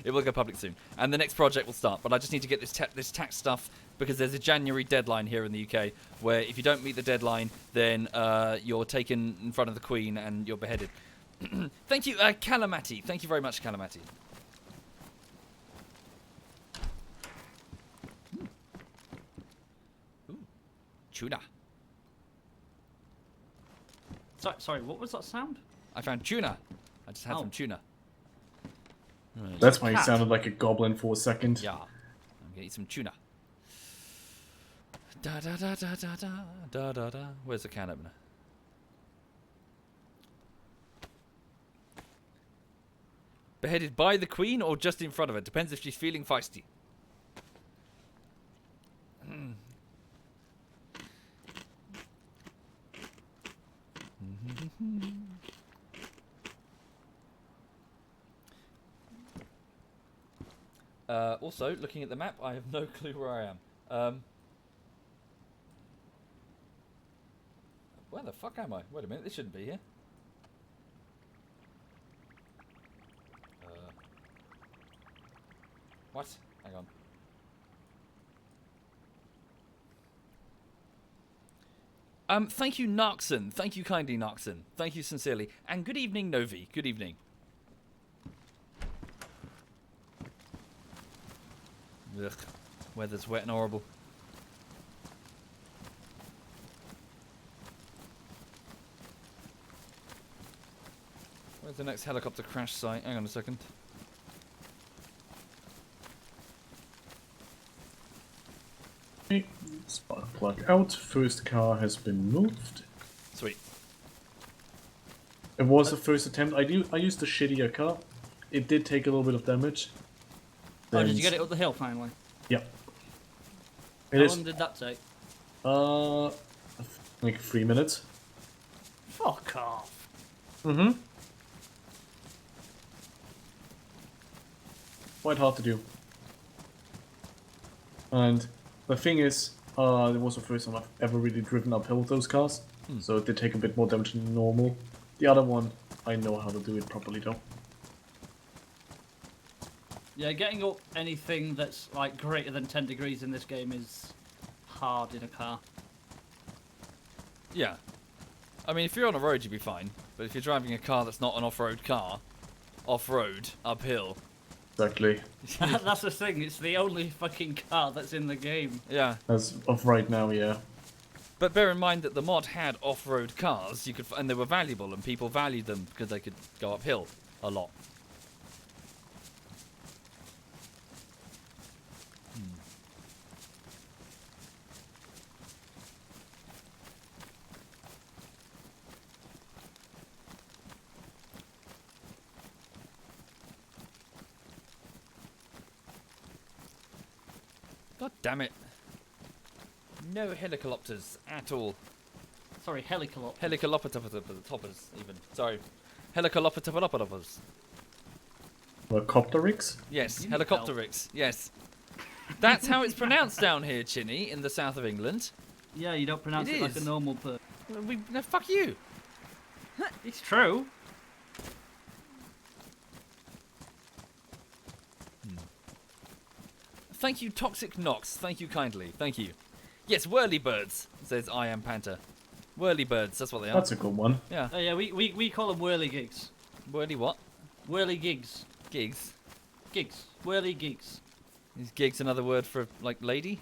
It will go public soon, and the next project will start. But I just need to get this tax stuff because there's a January deadline here in the UK, where if you don't meet the deadline, then you're taken in front of the Queen and you're beheaded. Thank you, Calamati. Thank you very much, Calamati. Tuna. Sorry, what was that sound? I found tuna. I just had Oh. some tuna. That's why he cat. sounded like a goblin for a second. Yeah. I'm gonna eat some tuna. Da da da da da da da da da. Where's the can opener? Beheaded by the Queen or just in front of her? Depends if she's feeling feisty. Also, looking at the map, I have no clue where I am. Where the fuck am I? Wait a minute, this shouldn't be here. What? Hang on. Thank you, Narkson. Thank you kindly, Narkson. Thank you sincerely. And good evening, Novi. Good evening. Ugh. Weather's wet and horrible. Where's the next helicopter crash site? Hang on a second. Okay, spark plug out. First car has been moved. Sweet. It was the first attempt. I used a shittier car. It did take a little bit of damage. Oh, did Then- you get it up the hill finally? Yep. How It is long did that take? like 3 minutes. Fuck off. Mm-hmm. Quite hard to do. And the thing is, it was the first time I've ever really driven uphill with those cars, so it did take a bit more damage than normal. The other one, I know how to do it properly though. Yeah, getting up anything that's like greater than 10 degrees in this game is hard in a car. Yeah. I mean, if you're on a road, you'd be fine. But if you're driving a car that's not an off-road car, off-road, uphill, Exactly. That's the thing, it's the only fucking car that's in the game. yeah. As of right now, yeah. But bear in mind that the mod had off-road cars, and they were valuable, and people valued them because they could go uphill a lot. God damn it. No helicopters at all. Sorry, helicopter. Helicopters, even. Sorry. Helicopters. Copter rigs? Yes, You need helicopter help. rigs. Yes. That's how it's pronounced down here, Chinny, in the south of England. Yeah, you don't pronounce It it like a is. normal person. No, fuck you. It's true. Thank you, Toxic Nox. Thank you kindly. Thank you. Yes, whirlybirds, says I am Panther. Whirlybirds, that's what they are. That's a good one. Yeah. Oh yeah, we call them whirly gigs. Whirly what? Whirly gigs. Gigs. Gigs. Whirly gigs. Is gigs another word for, like, lady?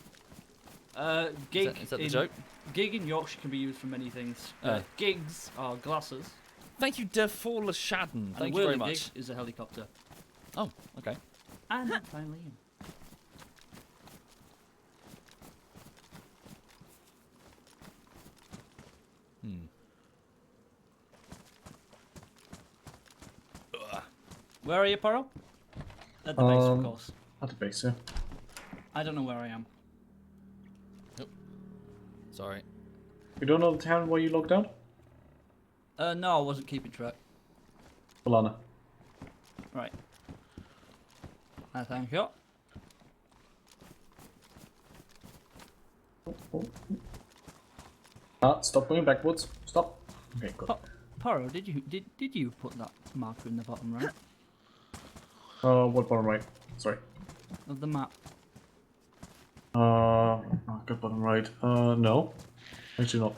Gig. Is that the in, joke? Gig in Yorkshire can be used for many things. Gigs are glasses. Thank you, Derfall Shadden. And Thank a you whirly very much. gig is a helicopter. Oh, okay. And finally. Where are you, Poro? At the base, of course. At the base, yeah. I don't know where I am. Sorry. You don't know the town where you logged out? No, I wasn't keeping track. Balana. Right. Thank you. Stop going backwards. Stop. Okay, good. Poro, did you put that marker in the bottom right What bottom right? Sorry. of the map? Good bottom right. No. Actually not.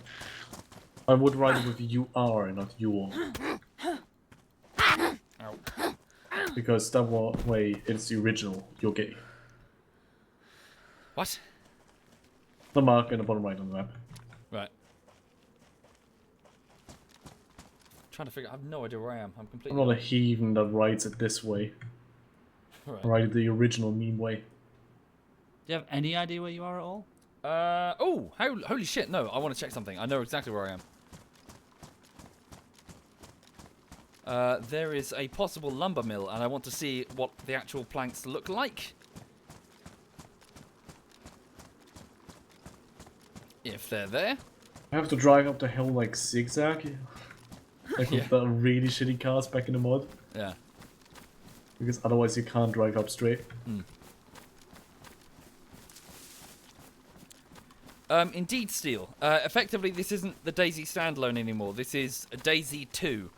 I would write it with UR, not UR. Ow. Because that way it's the original You're Gay. What? The mark in the bottom right on the map. Right. Trying to figure. I have no idea where I am. I'm I'm completely. not a heathen that writes it this way. Right. I write it the original meme way. Do you have any idea where you are at all? Oh, holy shit! No, I want to check something. I know exactly where I am. There is a possible lumber mill, and I want to see what the actual planks look like. If they're there. I have to drive up the hill like zigzag. Like with the really shitty cars back in the mod. Yeah. Because otherwise you can't drive up straight. Indeed, Steel. Effectively, this isn't the DayZ Standalone anymore. This is DayZ 2.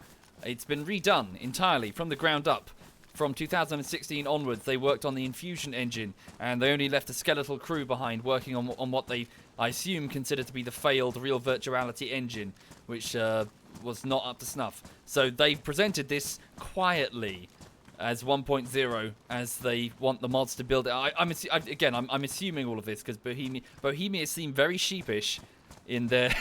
It's been redone entirely from the ground up. From 2016 onwards, they worked on the Infusion engine, and they only left a skeletal crew behind working on what they, I assume, consider to be the failed Real Virtuality engine, which was not up to snuff. So they presented this quietly as 1.0, as they want the mods to build it. I'm assuming all of this because Bohemia seem very sheepish in their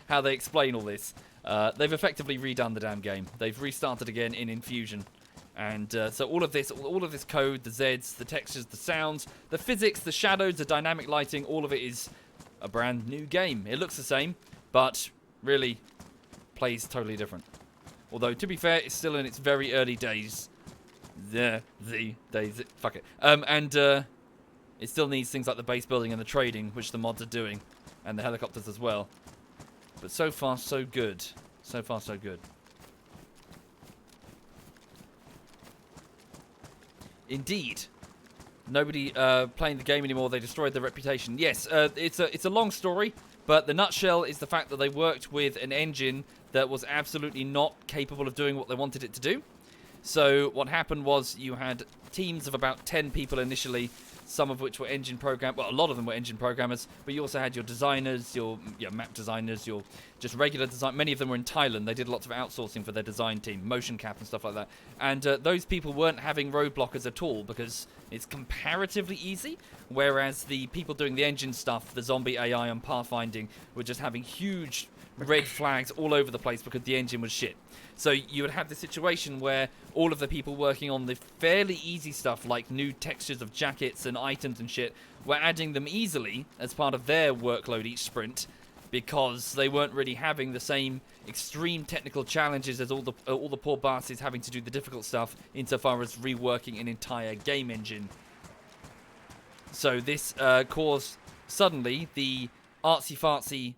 how they explain all this. They've effectively redone the damn game. They've restarted again in Infusion, and so all of this code, the Zeds, the textures, the sounds, the physics, the shadows, the dynamic lighting, all of it is a brand new game. It looks the same, but really plays totally different. Although to be fair, it's still in its very early days. Fuck it. It still needs things like the base building and the trading, which the mods are doing, and the helicopters as well. But so far, so good. So far, so good. Indeed. Nobody playing the game anymore. They destroyed their reputation. Yes, it's a long story, but the nutshell is the fact that they worked with an engine that was absolutely not capable of doing what they wanted it to do. So what happened was you had teams of about 10 people initially, some of which were engine programmers. Well, a lot of them were engine programmers, but you also had your designers, your map designers, your just regular design. Many of them were in Thailand. They did lots of outsourcing for their design team, motion cap and stuff like that. And those people weren't having roadblockers at all because it's comparatively easy, whereas the people doing the engine stuff, the zombie AI and pathfinding, were just having huge red flags all over the place because the engine was shit. So you would have the situation where all of the people working on the fairly easy stuff, like new textures of jackets and items and shit, were adding them easily as part of their workload each sprint, because they weren't really having the same extreme technical challenges as all the poor bastards having to do the difficult stuff insofar as reworking an entire game engine. So this caused suddenly the artsy-fartsy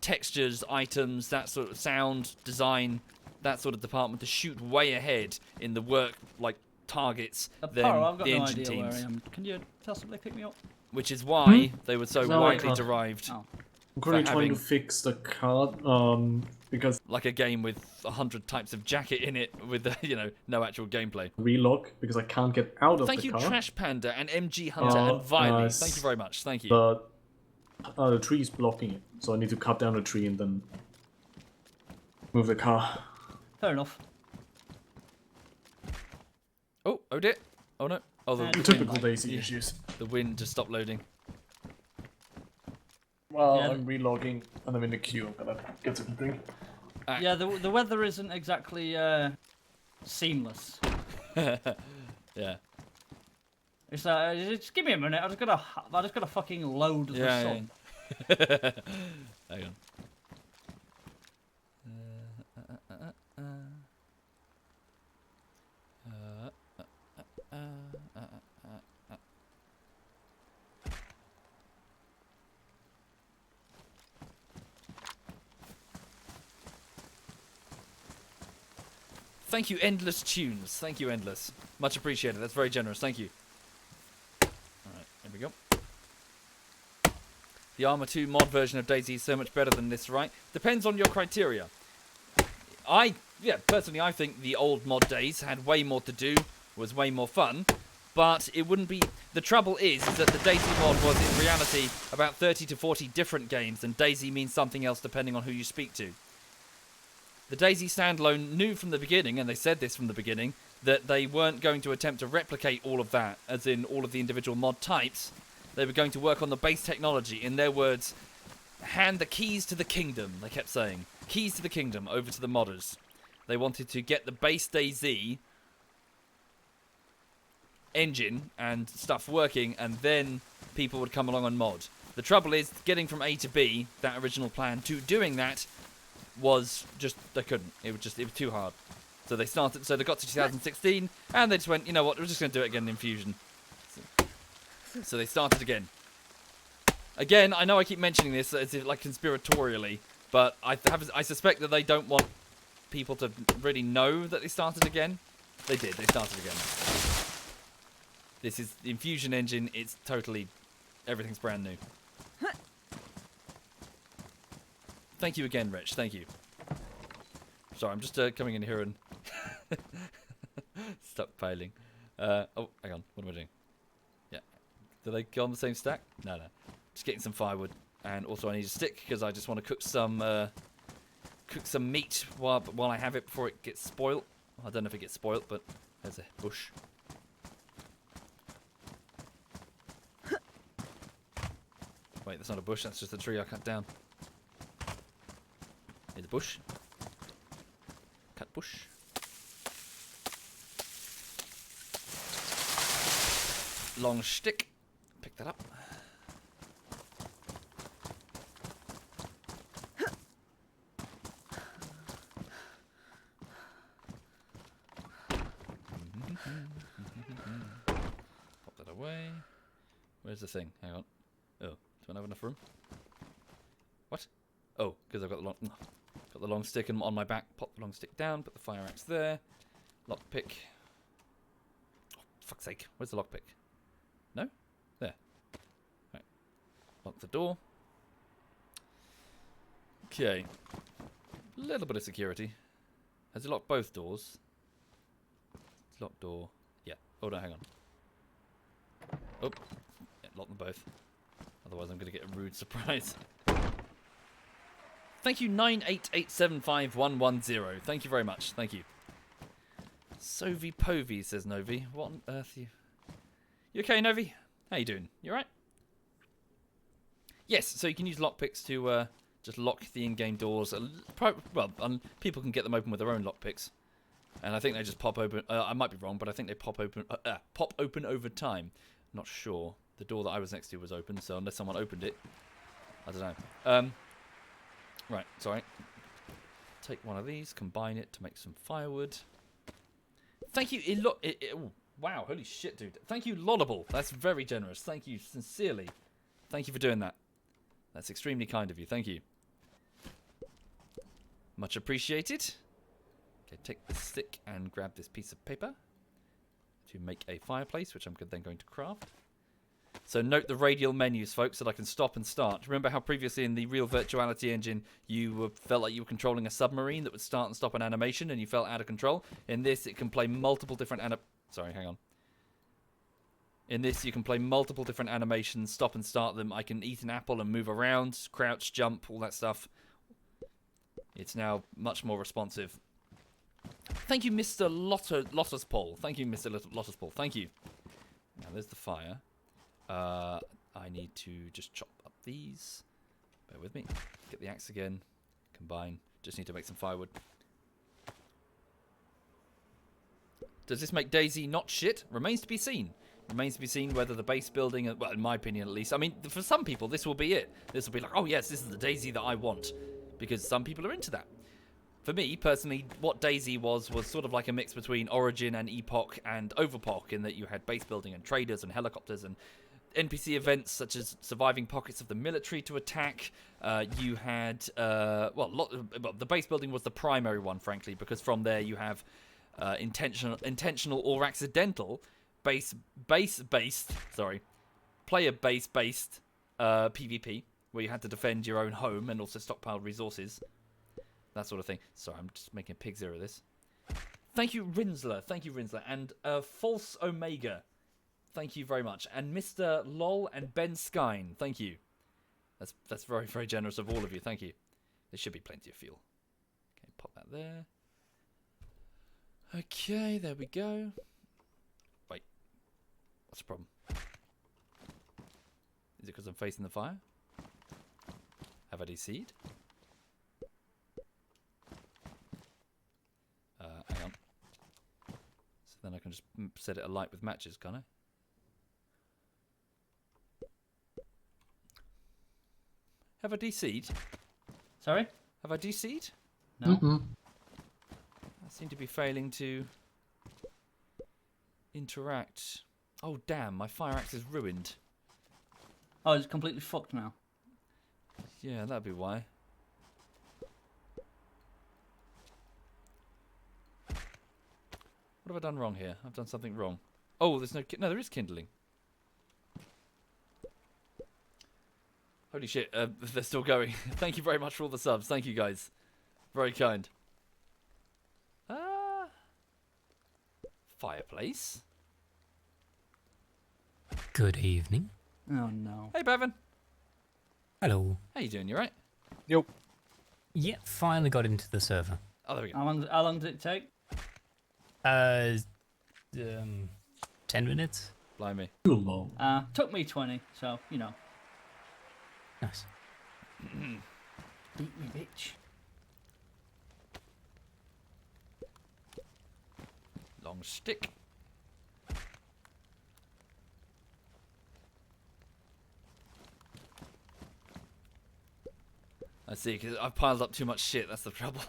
textures, items, that sort of sound, design, that sort of department to shoot way ahead in the work, like, targets than Paro, I've got the no engine idea teams. where I am. Can you possibly pick me up? Which is why they were so No, I widely can't. derived. Oh. I'm currently for trying to having fix the card, because like a game with 100 types of jacket in it with no actual gameplay. relog, because I can't get out of Thank the you, car. Trash Panda and MG Hunter and Viley. Thank you very much. Thank you. But the tree is blocking it, so I need to cut down the tree and then move the car. Fair enough. Oh dear. Oh no. Oh, the Typical wind. DayZ issues. The wind just stopped loading. Well, Yeah. I'm relogging and I'm in the queue. I'm gonna get something to drink. Yeah, the weather isn't exactly seamless. Yeah. It's just give me a minute. I just gotta fucking load the Yeah, sun. yeah. Hang on. Thank you, Endless Tunes. Thank you, Endless. Much appreciated. That's very generous. Thank you. Alright, here we go. The Arma 2 mod version of DayZ is so much better than this, right? Depends on your criteria. Personally, I think the old mod days had way more to do, was way more fun, but it wouldn't be... The trouble is that the DayZ mod was, in reality, about 30 to 40 different games, and DayZ means something else depending on who you speak to. The DayZ Standalone knew from the beginning, and they said this from the beginning, that they weren't going to attempt to replicate all of that, as in all of the individual mod types. They were going to work on the base technology. In their words, hand the keys to the kingdom, they kept saying. Keys to the kingdom over to the modders. They wanted to get the base DayZ engine and stuff working, and then people would come along and mod. The trouble is, getting from A to B, that original plan, to doing that was just, they couldn't. It was too hard. So they got to 2016, and they just went, you know what, we're just going to do it again in Fusion. So they started again. Again, I know I keep mentioning this as if like conspiratorially, but I suspect that they don't want people to really know that they started again. They did. They started again. This is the Infusion engine. It's totally... Everything's brand new. Thank you again, Rich. Thank you. Sorry, I'm just coming in here and... stockpiling. Oh, hang on. What am I doing? Yeah. Do they go on the same stack? No. Just getting some firewood. And also I need a stick because I just want to cook some meat while I have it before it gets spoiled. I don't know if it gets spoiled, but there's a bush. Wait, that's not a bush, that's just a tree I cut down. Need a bush. Cut bush. Long stick. Pick that up. Pop that away. Where's the thing? Hang on. Oh, do I have enough room? What? Oh, because I've got the long stick on my back. Pop the long stick down. Put the fire axe there. Lockpick. Oh, fuck's sake! Where's the lockpick? No? There. Right. Lock the door. Okay. A little bit of security. Has it locked both doors? Lock door. Yeah. Oh no, hang on. Oh. Yeah, lock them both. Otherwise I'm going to get a rude surprise. Thank you, 988751110. Thank you very much. Thank you. Sovi Povey, says Novi. What on earth are you... You okay, Novi? How you doing? You alright? Yes, so you can use lockpicks to just lock the in-game doors. People can get them open with their own lockpicks. And I think they just pop open... I might be wrong, but I think they pop open over time. Not sure. The door that I was next to was open, so unless someone opened it, I don't know. Right, sorry. Take one of these, combine it to make some firewood. Thank you, ooh, wow, holy shit, dude. Thank you, Laudable. That's very generous. Thank you, sincerely. Thank you for doing that. That's extremely kind of you. Thank you. Much appreciated. Okay, take this stick and grab this piece of paper to make a fireplace, which I'm then going to craft. So note the radial menus, folks, that I can stop and start. Remember how previously in the real virtuality engine felt like you were controlling a submarine that would start and stop an animation and you felt out of control? In this, it can play multiple different Sorry, hang on. In this, you can play multiple different animations, stop and start them. I can eat an apple and move around, crouch, jump, all that stuff. It's now much more responsive. Thank you, Mr. Lotus Paul. Thank you, Mr. Lotus Paul. Thank you. Now, there's the fire. I need to just chop up these. Bear with me. Get the axe again. Combine. Just need to make some firewood. Does this make DayZ not shit? Remains to be seen. Remains to be seen whether the base building, well, in my opinion at least. I mean, for some people, this will be it. This will be like, oh yes, this is the DayZ that I want. Because some people are into that. For me, personally, what DayZ was sort of like a mix between Origin and Epoch and Overpoch, in that you had base building and traders and helicopters and NPC events such as surviving pockets of the military to attack. You had, the base building was the primary one, frankly, because from there you have intentional or accidental player-based PvP, where you had to defend your own home and also stockpile resources. That sort of thing. Sorry, I'm just making a pig zero of this. Thank you, Rinsler. Thank you, Rinsler. And False Omega. Thank you very much. And Mr. Lol and Ben Skine. Thank you. That's very, very generous of all of you. Thank you. There should be plenty of fuel. Okay, pop that there. Okay, there we go. Wait. What's the problem? Is it because I'm facing the fire? Have I DC'd? Hang on. So then I can just set it alight with matches, can't I? Have I DC'd? Sorry? Have I DC'd? No. I seem to be failing to interact. Oh, damn. My fire axe is ruined. Oh, it's completely fucked now. Yeah, that'd be why. What have I done wrong here? I've done something wrong. Oh, there's no... No, there is kindling. Holy shit, they're still going. Thank you very much for all the subs. Thank you, guys. Very kind. Fireplace. Good evening. Oh, no. Hey, Bevan. Hello. How you doing? You right? Yo. Yeah, finally got into the server. Oh, there we go. How long did it take? 10 minutes. Blimey. Too long. Took me 20, so, you know. Nice. Beat me, bitch. Long stick. I see, because I've piled up too much shit. That's the trouble.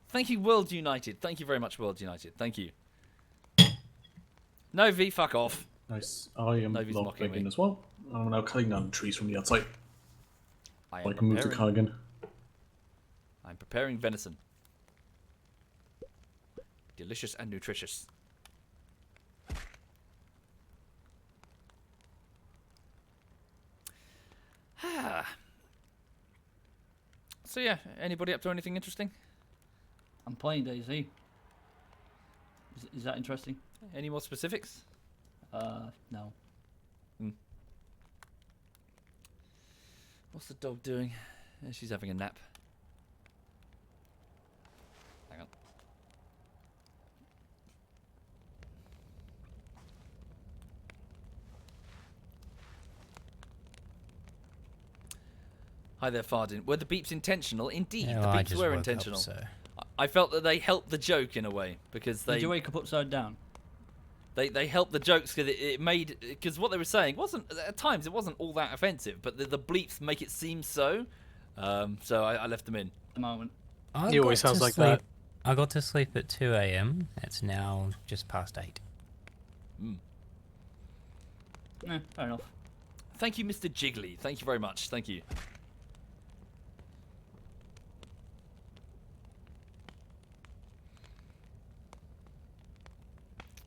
Thank you, World United. Thank you very much, World United. Thank you. No, V, fuck off. Nice. I am Novi's log mocking baking me. as well. I'm now cutting down trees from the outside. I I can move the car again. I'm preparing venison. Delicious and nutritious. So yeah, anybody up to anything interesting? I'm playing DayZ. Is that interesting? Any more specifics? No. What's the dog doing? She's having a nap. Hang on. Hi there, Fardin. Were the beeps intentional? Indeed, Yeah, the I beeps just were woke up, intentional. so- I felt that they helped the joke in a way because Did you wake up upside down? they helped the jokes because it made, because what they were saying wasn't, at times it wasn't all that offensive, but the bleeps make it seem so. So I left them in. At the moment. I He always got sounds to like sleep- that. I got to sleep at 2 a.m. It's now just past 8. Fair enough. Thank you, Mr. Jiggly. Thank you very much. Thank you.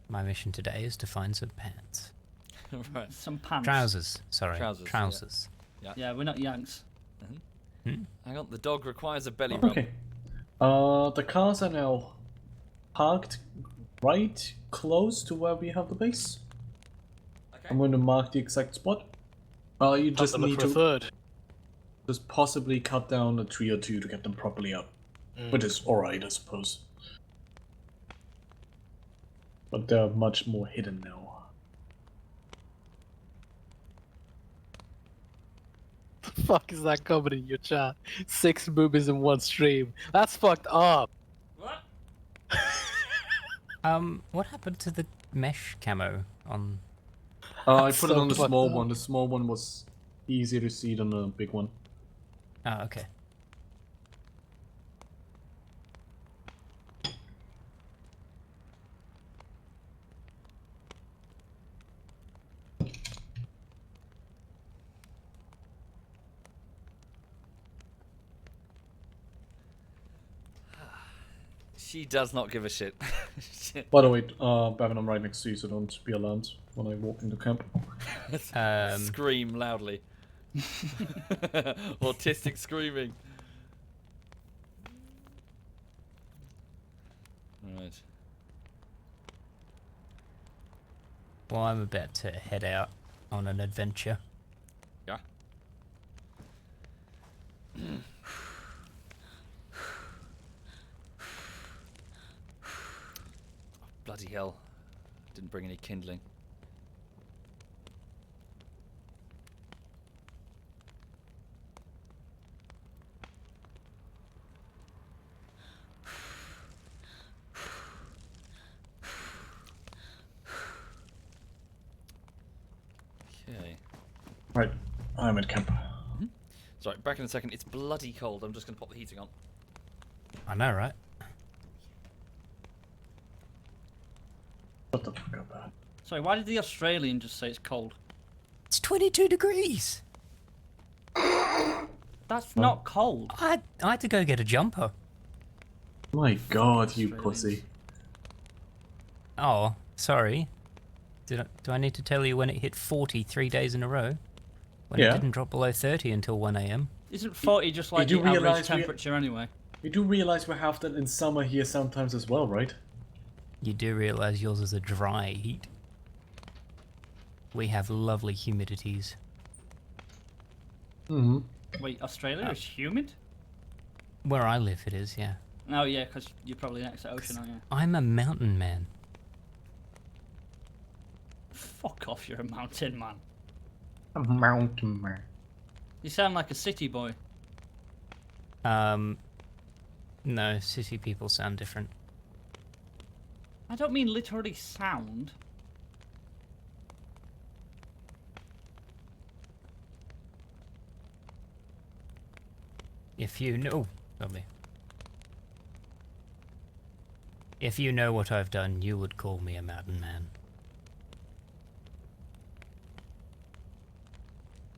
My mission today is to find some pants. Right. Some pants. Trousers. Sorry. Trousers, yeah. Trousers. Yeah, we're not Yanks. Hang on, the dog requires a belly rub. Okay. The cars are now parked right close to where we have the base. Okay. I'm going to mark the exact spot. You Just just look need for a to third. just possibly cut down a tree or two to get them properly up. Which is alright, I suppose. But they're much more hidden now. The fuck is that coming in your chat? 6 boobies in one stream. That's fucked up. What? What happened to the mesh camo on? I put it so on the fucked small up. one. The small one was easier to see than the big one. Oh, okay. She does not give a shit. Shit. By the way, Bevan, I'm right next to you, so don't be alarmed when I walk into camp. Scream loudly. Autistic screaming. Right. Well, I'm about to head out on an adventure. Yeah. Bloody hell. Didn't bring any kindling. Okay. Right, I'm at camp. Sorry, back in a second. It's bloody cold. I'm just going to pop the heating on. I know, right? Shut the fuck up, man. Sorry, why did the Australian just say it's cold? It's 22 degrees. That's not cold. I had to go get a jumper. My god, you Australians. pussy. Oh, sorry. Do I need to tell you when it hit 40 3 days in a row? When Yeah. it didn't drop below 30 until 1 a.m. Isn't 40 just like do the average realise we- temperature anyway? You do realize we have that in summer here sometimes as well, right? You do realise yours is a dry heat. We have lovely humidities. Mm-hmm. Wait, Australia is humid? Where I live it is, yeah. Oh yeah, because you're probably next to the ocean, aren't you? I'm a mountain man. Fuck off, you're a mountain man. A mountain man. You sound like a city boy. No, city people sound different. I don't mean literally sound. If you know... Lovely. If you know what I've done, you would call me a mountain man.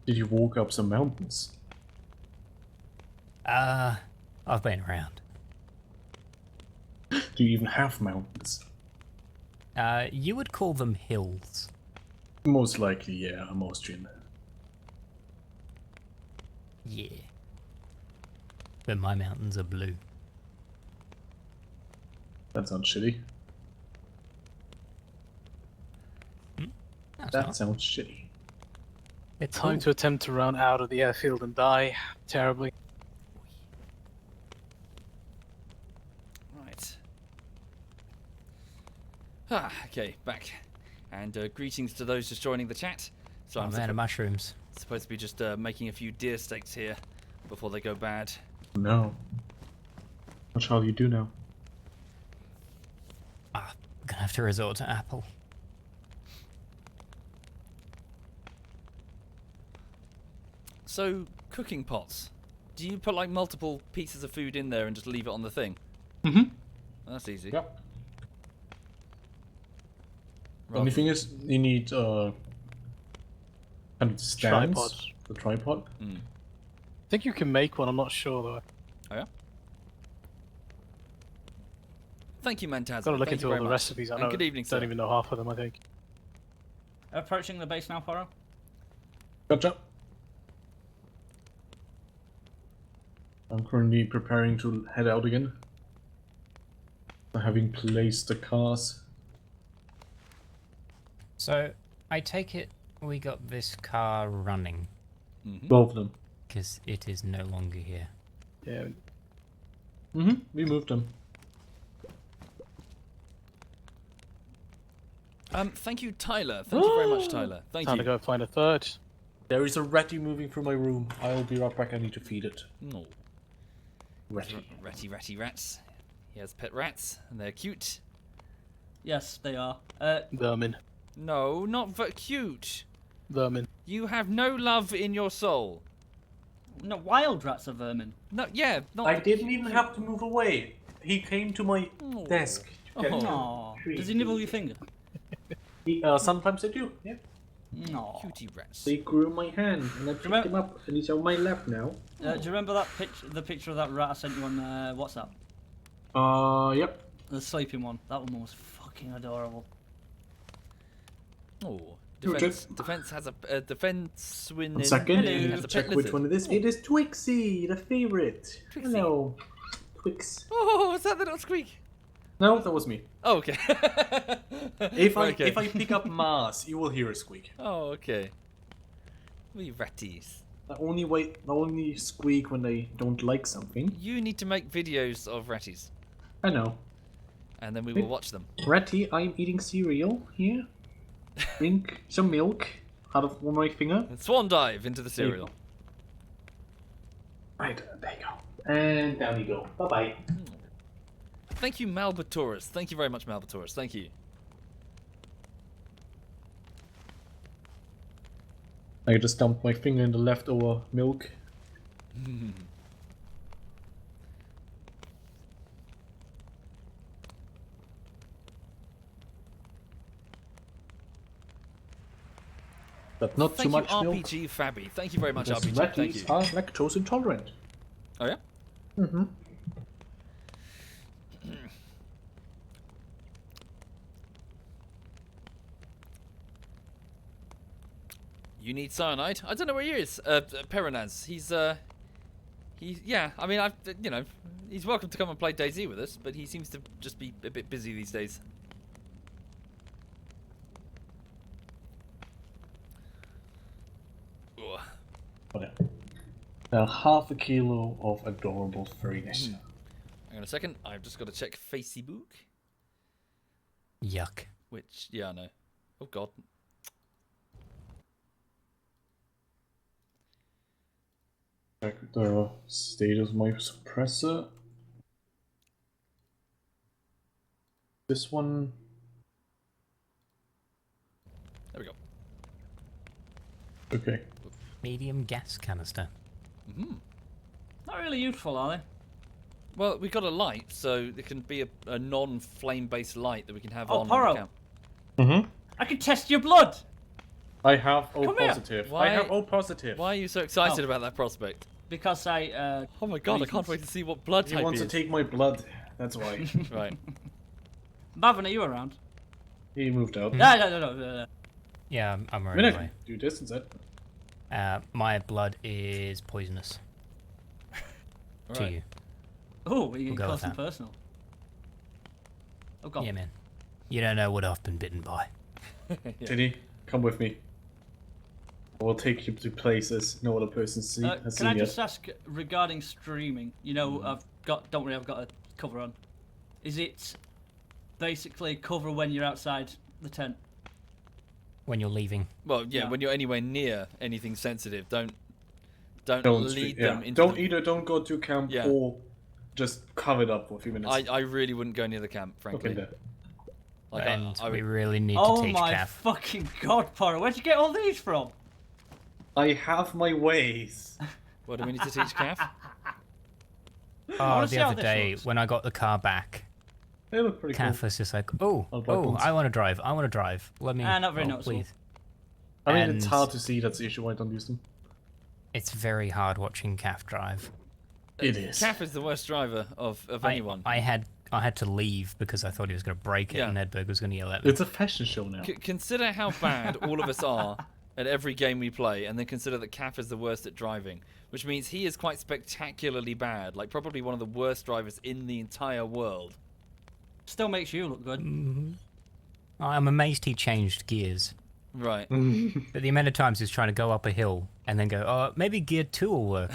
Did you walk up some mountains? I've been around. Do you even have mountains? You would call them hills. Most likely, yeah, I'm Austrian. Yeah. But my mountains are blue. That sounds shitty. That's That not. sounds shitty. It's Time all- to attempt to run out of the airfield and die terribly. Right. Okay, back. And greetings to those just joining the chat. So Oh, I'm man of mushrooms. supposed to be just making a few deer steaks here before they go bad. No. What shall you do now? Gonna have to resort to apple. So, cooking pots. Do you put like multiple pieces of food in there and just leave it on the thing? Mm-hmm. That's easy. Yep. The Rather- only thing is, you need kind of stands. Tripod. The tripod. Hmm. I think you can make one, I'm not sure though. Oh yeah. Thank you, Mantaz. Gotta look Thank into you all very the much. recipes. I And know, good evening, don't sir. even know half of them, I think. Approaching the base now, Poro. Gotcha. I'm currently preparing to head out again. Having placed the cars. So, I take it we got this car running, Both of them. because it is no longer here. Yeah. We moved them. Thank you, Tyler. Thank you very much, Tyler. Thank Time you. to go find a third. There is a ratty moving through my room. I'll be right back. I need to feed it. No. Ratty. Ratty rats. He has pet rats, and they're cute. Yes, they are. Vermin. No, not cute. Vermin. You have no love in your soul. No, wild rats are vermin. No, yeah, not. I didn't even have to move away. He came to my desk. Oh. Aww. Does he nibble your finger? Sometimes I do. Yeah. No. Cutie rats. They grew in my hand, and I picked him up, and he's on my lap now. Do you remember that the picture of that rat I sent you on WhatsApp? Yep. The sleeping one. That one was fucking adorable. Oh, You defense. Defense has a defense win. One second. He has a Check pet which lizard. one it is. It is Twixie, the favorite. Twixie. Hello, Twix. Oh, was that the little squeak? No, that was me. Oh, okay. If I Okay. pick up Mars, you will hear a squeak. Oh, okay. We ratties. I only squeak when they don't like something. You need to make videos of ratties, I know. and then we will watch them. Ratty, I'm eating cereal here. Drink some milk out of my finger. Swan dive into the cereal. Right, there you go. And down you go. Bye bye. Thank you, Malbatorus. Thank you very much, Malbatorus. Thank you. I just dumped my finger in the leftover milk. But not too Thank you, much milk. RPG Fabby. Thank you very much, Because RPG. Thank you. ratties are lactose intolerant. Oh yeah. Mm-hmm. You need cyanide. I don't know where he is. Peronaz. He's yeah. I mean, he's welcome to come and play DayZ with us, but he seems to just be a bit busy these days. Ugh. Whatever. Now half a kilo of adorable furriness. Hang on a second. I've just got to check Facebook. Yuck. Which, yeah, I know. Oh God. Check the status of my suppressor. This one. There we go. Okay. Medium gas canister. Not really useful, are they? Well, we got a light, so it can be a non-flame-based light that we can have Oh, on Poro. the camp. Mm-hmm. I can test your blood. I have O Come here. positive. Why- I have O positive. Why are you so excited Oh. about that prospect? Because I. Oh my God! I can't Reasons. wait to see what blood He type wants he to is. take my blood. That's why. Right. Bavin, are you around? He moved out. No. Yeah, I'm I right mean, I away. can do this instead. My blood is poisonous to Right. you. Oh, we're getting go close with and that. personal. Oh God. Yeah, man. You don't know what I've been bitten by. Yeah. Jenny, come with me. I will take you to places no other person has Can seen I yet. just ask regarding streaming? You know, don't worry, I've got a cover on. Is it basically cover when you're outside the tent? When you're leaving. Well, yeah, Yeah. when you're anywhere near anything sensitive, don't Don't lead yeah. them into. Don't go to camp Yeah. or just cover it up for a few minutes. I really wouldn't go near the camp, frankly. Okay, there. Like, And I we would, really need to Oh teach my Kath. fucking God, Poro, where'd you get all these from? I have my ways. what do we need to teach Kath? Oh, wanna see the how other this day looks. when I got the car back, They look pretty Kath cool. was just like, "Oh, I'll buy ones. I want to drive. I want to drive. Let me." Not very noticeable. please." I mean, it's And- hard to see. That's the issue. I don't use them. It's very hard watching Kath drive. It is. Kath is the worst driver of anyone. I had I had to leave because I thought he was going to break it, Yeah. and Edberg was going to yell at me. It's a fashion show now. Consider how bad all of us are at every game we play, and then consider that Kath is the worst at driving, which means he is quite spectacularly bad, like probably one of the worst drivers in the entire world. Still makes you look good. I'm amazed he changed gears. Right. But the amount of times he's trying to go up a hill and then go, oh, maybe gear 2 will work.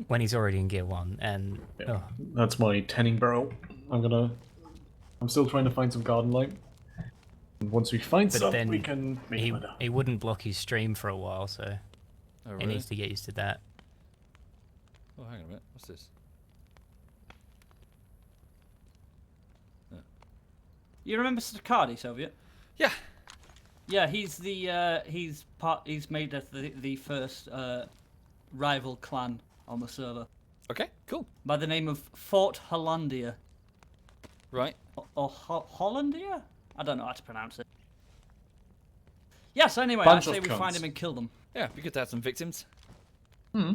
When he's already in gear 1. And oh, That's my tanning barrel. I'm still trying to find some garden light. And once we find but some, then we can make he, weather. he wouldn't block his stream for a while, so Oh, he really? needs to get used to that. Oh, hang on a minute. What's this? You remember Stacardi, Soviet? Yeah. Yeah, he's the he's made us the first rival clan on the server Okay, cool. by the name of Fort Hollandia Right. or Hollandia. I don't know how to pronounce it. Yes. Anyway, Bunch I say of we find cunts. him and kill them. Yeah, be good to have some victims. Yeah.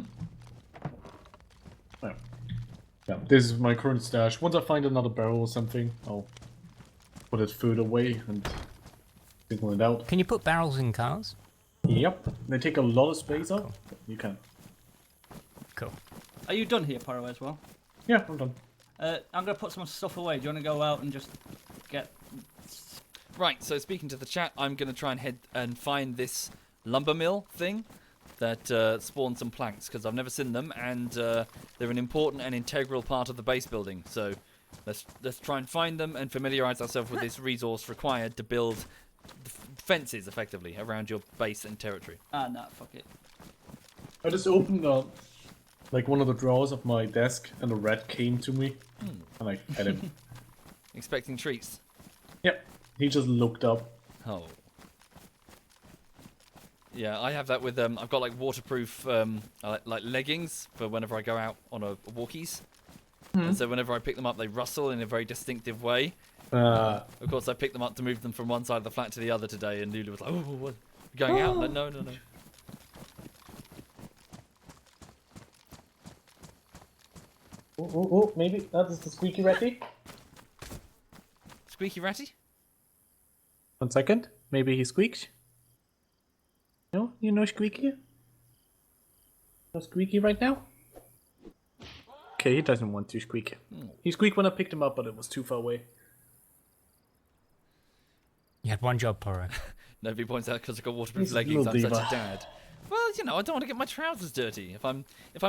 Yeah, this is my current stash. Once I find another barrel or something, I'll put it further away and signal it out. Can you put barrels in cars? Yep, they take a lot of space up. But you can. Cool. Are you done here, Pyro, as well? Yeah, I'm done. I'm gonna put some stuff away. Do you want to go out and just get? Right, so speaking to the chat, I'm going to try and head and find this lumber mill thing that spawns some planks, because I've never seen them, and they're an important and integral part of the base building. So let's try and find them and familiarise ourselves with this resource required to build fences, effectively, around your base and territory. Ah, nah, fuck it. I just opened like one of the drawers of my desk, and a rat came to me, and I fed him. Expecting treats. Yep, he just looked up. Oh. Yeah, I have that with I've got like waterproof like leggings for whenever I go out on a walkies. And so whenever I pick them up, they rustle in a very distinctive way. Of course, I picked them up to move them from one side of the flat to the other today, and Lulu was like, "Oh, what? You're going out?" Like, no. Oh, maybe that is the squeaky ratty. Squeaky ratty? 1 second, maybe he squeaks. No, you know squeaky? No squeaky right now? Okay, he doesn't want to squeak. He squeaked when I picked him up, but it was too far away. You had one job, Poro. Nobody points out because I've got waterproof He's a leggings. I'm little such a diva. dad. Well, you know, I don't want to get my trousers dirty. If I'm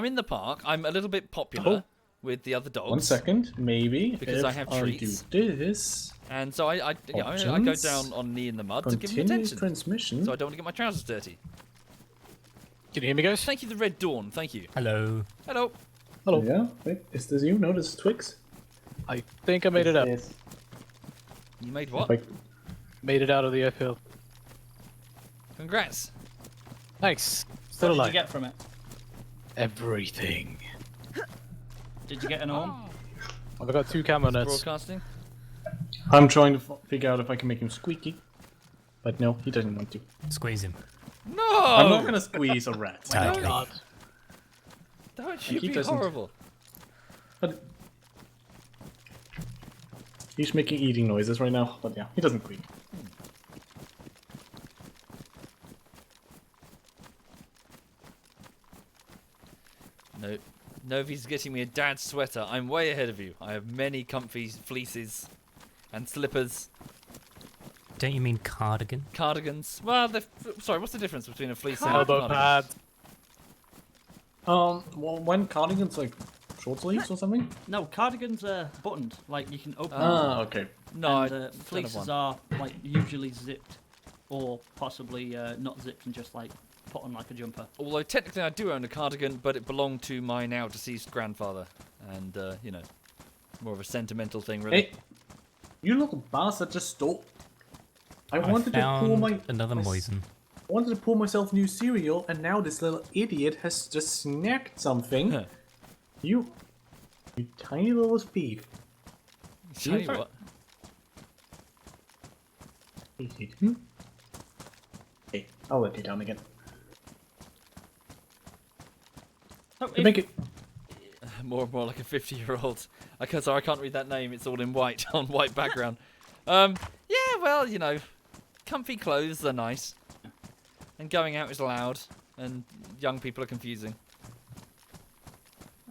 in the park, I'm a little bit popular with the other dogs. 1 second, maybe. Because if I have treats. do this. And so I go Options. down on knee in the mud to give them Continuous attention. transmission. So I don't want to get my trousers dirty. Can you hear me, guys? Thank you, the Red Dawn. Thank you. Hello. Hello. Hello. Yeah, wait, is this you? No, this is Twix. I think I made it up. Yes. You made what? Like, Made it out of the airfield. Congrats. Thanks. What Still did you alive. get from it? Everything. Did you get an arm? I've got 2 camo nets. Broadcasting. I'm trying to figure out if I can make him squeaky. But no, he doesn't want to. Squeeze him. No. I'm not gonna squeeze a rat. Tightly. God. That would He be doesn't- horrible. But he's making eating noises right now, but yeah, he doesn't squeak. No. Novi's getting me a dad's sweater. I'm way ahead of you. I have many comfy fleeces and slippers, Don't you mean cardigan? cardigans. Well, sorry, what's the difference between a fleece and a Elbow cardigan? pad. Well, when cardigans like short sleeves or something? No, cardigans are buttoned. Like you can open them. Ah, okay. No, And I don't have fleeces one. are like usually zipped, or possibly not zipped and just like put on like a jumper. Although technically I do own a cardigan, but it belonged to my now deceased grandfather, and you know, more of a sentimental thing, really. Hey, you little bastard! Just stop. I I wanted to pour found my another my- moisen. I wanted to pour myself new cereal, and now this little idiot has just snacked something. You tiny little thief. Tell you what, Hey, I'll let you down again. So To make it. more and more like a 50-year-old. Sorry, I can't read that name. It's all in white on white background. Yeah, well, you know, comfy clothes are nice, and going out is loud, and young people are confusing.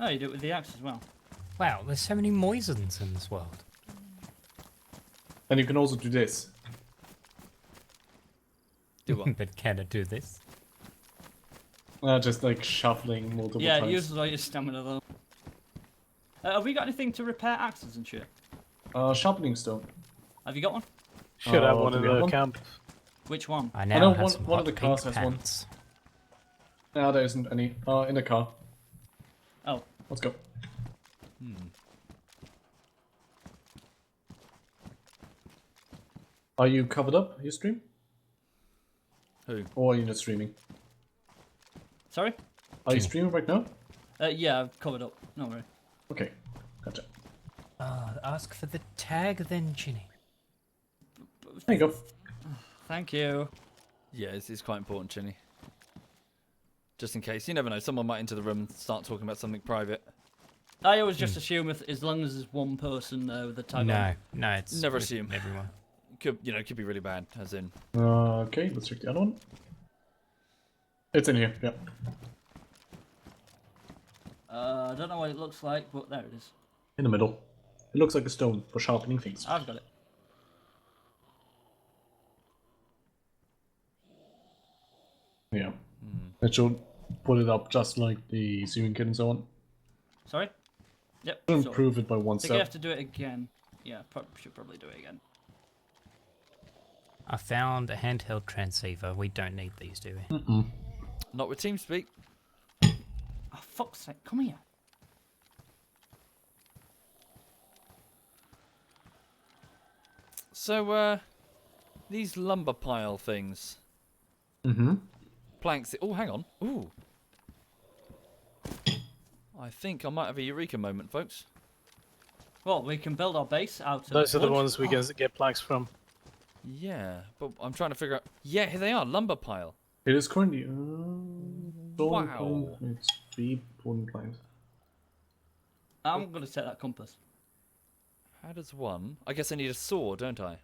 Oh, you do it with the axe as well. Wow, there's so many Moisans in this world. And you can also do this. Do what? But can it do this? Just like shuffling multiple Yeah, it times. uses all your stamina though. Have we got anything to repair axes and shit? Sharpening stone. Have you got one? Should have one do in we have the one? camp. Which one? I now know have one- some one of hot the cars pink has one. pants. No, there isn't any. In the car. Oh, Let's go. Are you covered up, your stream? Who? Or are you not streaming? sorry? Are you streaming right now? Yeah, I've covered up. No worry. Okay, gotcha. Ask for the tag then, Ginny. There you go. Thank you. Yeah, it's quite important, Chinny. Just in case. You never know. Someone might enter the room and start talking about something private. I always just assume if as long as there's one person with the tag on. No, it's Never with assume. everyone. Could be really bad. As in, Okay, let's check the other one. It's in here, yeah. I don't know what it looks like, but there it is. In the middle. It looks like a stone for sharpening things. I've got it. Yeah. It should put it up just like the sewing kit and so on. Sorry? Yep. Should So, improve it by one I think I have step. to do it again. Yeah, should probably do it again. I found a handheld transceiver. We don't need these, do we? not with TeamSpeak. Oh, fuck's sake, come here. So, these lumber pile things, Mm-hmm. planks. Oh, hang on. Ooh. I think I might have a eureka moment, folks. Well, we can build our base out of Those are the wood. ones we can get planks from. Yeah, but I'm trying to figure out. Yeah, here they are. Lumber pile. It is currently. Wow. It's 3 wooden planks. I'm going to take that compass. How does one? I guess I need a saw, don't I?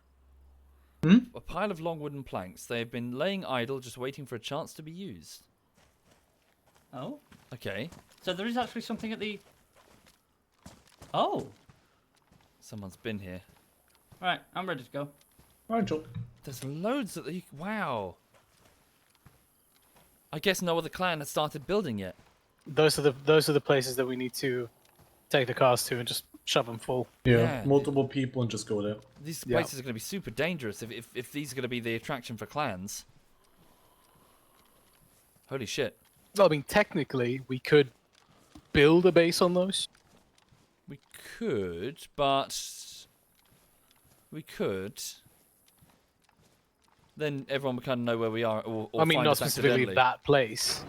Hmm? A pile of long wooden planks. They have been laying idle, just waiting for a chance to be used. Oh? Okay. So there is actually something at the... Oh! Someone's been here. Right, I'm ready to go. Alright, Joel. There's loads that you... Wow. I guess no other clan has started building yet. Those are the places that we need to take the cars to and just shove them full. Yeah, Yeah. multiple people and just go there. These Yeah. places are going to be super dangerous if these are going to be the attraction for clans. Holy shit. Well, I mean, technically, we could build a base on those. We could, but... We could... Then everyone would kind of know where we are, or I mean, find not us specifically accidentally. that place.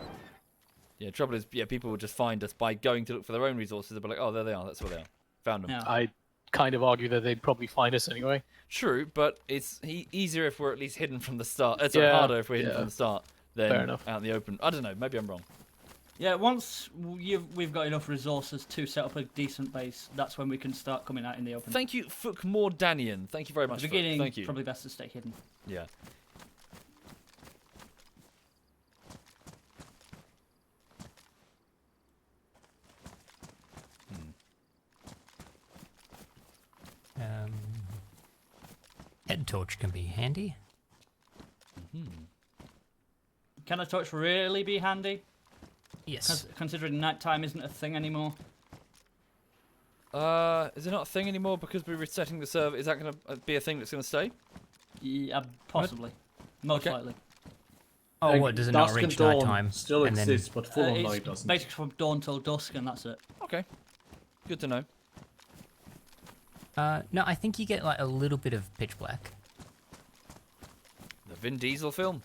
Yeah, trouble is, yeah, people will just find us by going to look for their own resources. They'll be like, oh, there they are, that's where they are. Found them. Yeah. I kind of argue that they'd probably find us anyway. True, but it's easier if we're at least hidden from the start. It's Yeah, harder if we're hidden yeah. from the start than Fair enough. out in the open. I don't know, maybe I'm wrong. Yeah, once we've got enough resources to set up a decent base, that's when we can start coming out in the open. Thank you, Fook Mordanian. Thank you very At much. the Fook. beginning, Thank you. probably best to stay hidden. Yeah. Head torch can be handy. Can a torch really be handy? Yes. Considering nighttime isn't a thing anymore. Is it not a thing anymore because we're resetting the server? Is that going to be a thing that's going to stay? Yeah, possibly. Most Okay. likely. Oh, Like, what, does it not dusk and reach dawn nighttime? Still and then- exists, but full on It's light doesn't. basically from dawn till dusk, and that's it. Okay. Good to know. No, I think you get like a little bit of pitch black. The Vin Diesel film.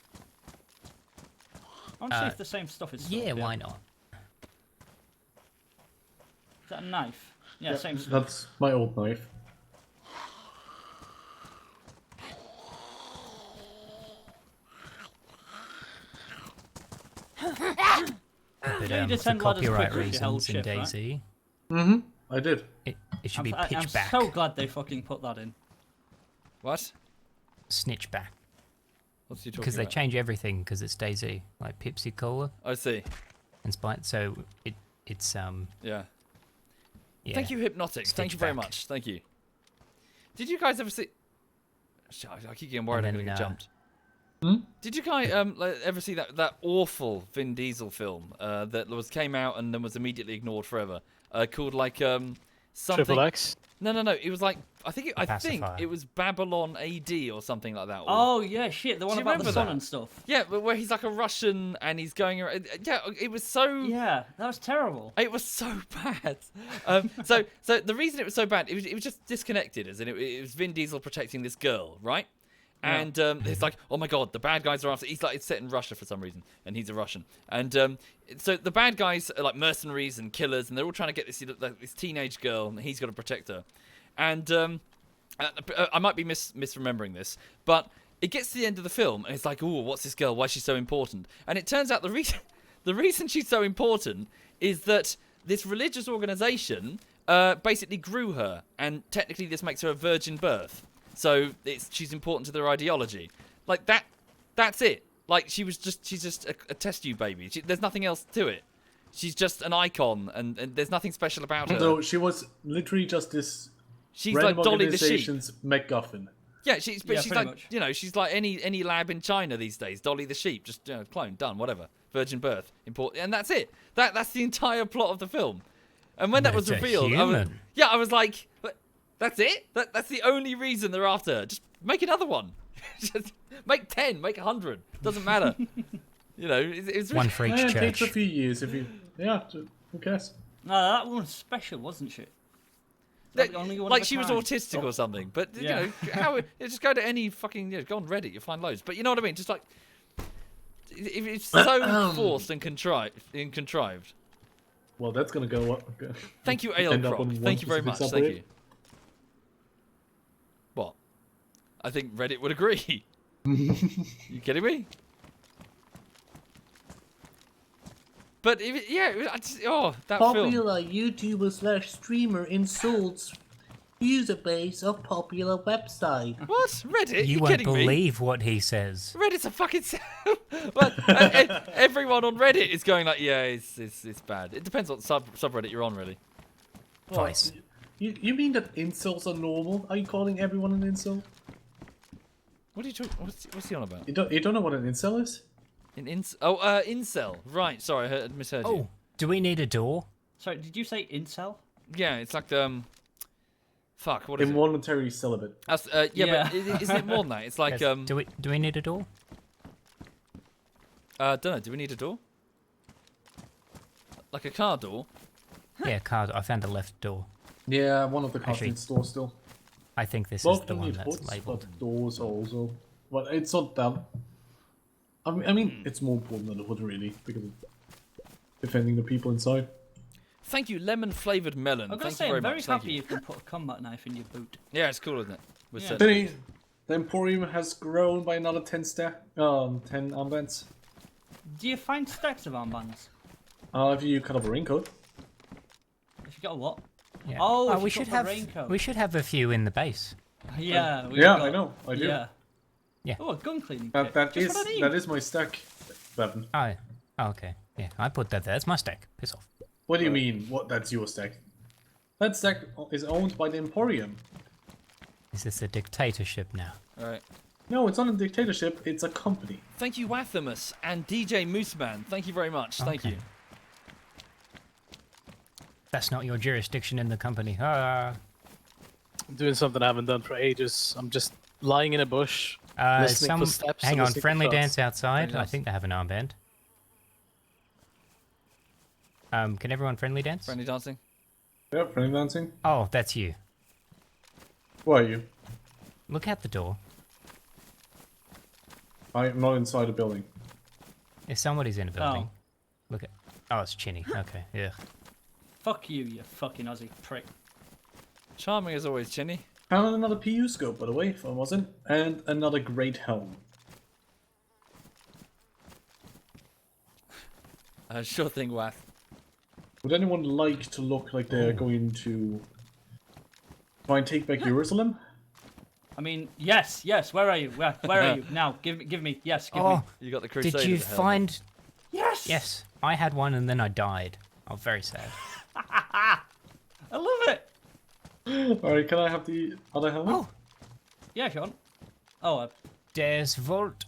I want to see if the same stuff is still Yeah, up here. why not? Is that a knife? Yeah, Yep, same stuff. That's my old knife. But Yeah, you for descend ladders copyright quickly if you held reasons in shift, right? DayZ, Mm-hmm. I did. it It should be I'm pitch back. so glad they fucking put that in. What? Snitch back. What's he talking Because they about? change everything because it's DayZ. Like Pepsi Cola I see. and Sprite. So it's Yeah. yeah. Thank you, Hypnotics. Thank Stitch you very back. much. Thank you. Did you guys ever see? Shit, I keep getting worried I'm And gonna get then, jumped. Hmm? Did you guys ever see that awful Vin Diesel film that came out and then was immediately ignored forever? Called like something. Triple X. No. It was like I think Pacifier. it was Babylon AD or something like that. Or, Oh yeah, shit, the one Do you about the remember sun that? and stuff. yeah, but where he's like a Russian and he's going around. Yeah, it was so. Yeah, that was terrible. It was so bad. So the reason it was so bad, it was just disconnected, as in it was Vin Diesel protecting this girl, right? Yeah. And it's like, oh my god, the bad guys are after. He's like, it's set in Russia for some reason, and he's a Russian. And so the bad guys are like mercenaries and killers, and they're all trying to get this teenage girl, and he's got to protect her. And I might be misremembering this, but it gets to the end of the film, and it's like, oh, what's this girl? Why is she so important? And it turns out the reason she's so important is that this religious organization basically grew her, and technically this makes her a virgin birth. So she's important to their ideology. Like that. That's it. Like she's just a test tube baby. There's nothing else to it. She's just an icon, and there's nothing special about her. No, she was literally just this She's random like Dolly the sheep. organization's MacGuffin. Yeah, she's pretty like much. she's like any lab in China these days. Dolly the sheep, just clone, done, whatever. Virgin birth, important, and that's it. That's the entire plot of the film. And when that was That's a revealed, human. I was like, that's it. That's the only reason they're after. Just make another one. Just make 10, make 100. Doesn't matter. It's One for each It takes a church. few years if you. Yeah, who cares? No, that one was special, wasn't she? Like, the only one like of a she was kind. autistic or something. But Yeah. just go to any fucking go on Reddit, you'll find loads. But you know what I mean? Just like it's so forced and contrived. Well, that's gonna go up. Thank you, End up Ale on Croc. one Thank you very much. specific Thank subreddit. you. What? I think Reddit would agree. You kidding me? But that film. Popular YouTuber/streamer insults user base of popular website. What? Reddit? You You won't kidding me? believe what he says. Reddit's a fucking. Well, everyone on Reddit is going like, yeah, it's bad. It depends what subreddit you're on, really. Twice. You mean that insults are normal? Are you calling everyone an insult? What are you talking? What's he on about? You don't know what an incel is? Incel. Right. Sorry, I misheard you. Oh, do we need a door? Sorry, did you say incel? Yeah, it's like fuck. What is it? Involuntary celibate. Yeah, Yeah. but isn't it more than that? It's like Yes. Do we need a door? don't know. Do we need a door? Like a car door? Yeah, card. I found a left door. Yeah, one of the Actually, costume stores still. I think this Both is the of them one need that's hoods, labeled. but doors also. But it's not that. I mean, it's more important than the hood, really, because of defending the people inside. Thank you, lemon flavored melon. I'm gonna Thank say you very I'm very much. Thank happy you. you can put a combat knife in your boot. Yeah, it's cool, isn't it? With Yeah. certain- Then the Emporium has grown by another 10 10 armbands. Do you find stacks of armbands? If you cut off a raincoat. If you got a what? Yeah. Oh, if we you should got the have raincoat. we should have a few in the base. Yeah. we've Yeah, got- I know, I do. Yeah. Yeah. Oh, a gun cleaning That kit. that Just is what I need. that is my stack weapon. Oh, okay. Yeah, I put that there. That's my stack. Piss off. What do you mean? What? That's your stack? That stack is owned by the Emporium. Is this a dictatorship now? All right. No, it's not a dictatorship. It's a company. Thank you, Wathamus and DJ Mooseman. Thank you very much. Thank Okay. you. That's not your jurisdiction in the company. Ah. I'm doing something I haven't done for ages. I'm just lying in a bush, listening for steps. Hang and on, listening for friendly shots. dance outside. Friendly I dance. think they have an armband. Can everyone friendly dance? Friendly dancing. Yeah, friendly dancing. Oh, that's you. Where are you? Look out the door. I am not inside the building. If somebody's in a building, Oh. look at. Oh, it's Chinny. Okay, yeah. Fuck you, you fucking Aussie prick. Charming as always, Chinny. Found another PU scope, by the way, if I wasn't, and another great helm. Sure thing, Wath. Would anyone like to look like they're going to Try and take back Jerusalem? I mean, yes. Where are you? Where are you? Now, give me. Yes, give me. Oh, You got the Crusader. did you helmet. find... Yes. Yes, I had one and then I died. I was very sad. I love it. Alright, can I have the other helmet? Oh, Yeah, Sean. Oh, Des Volt.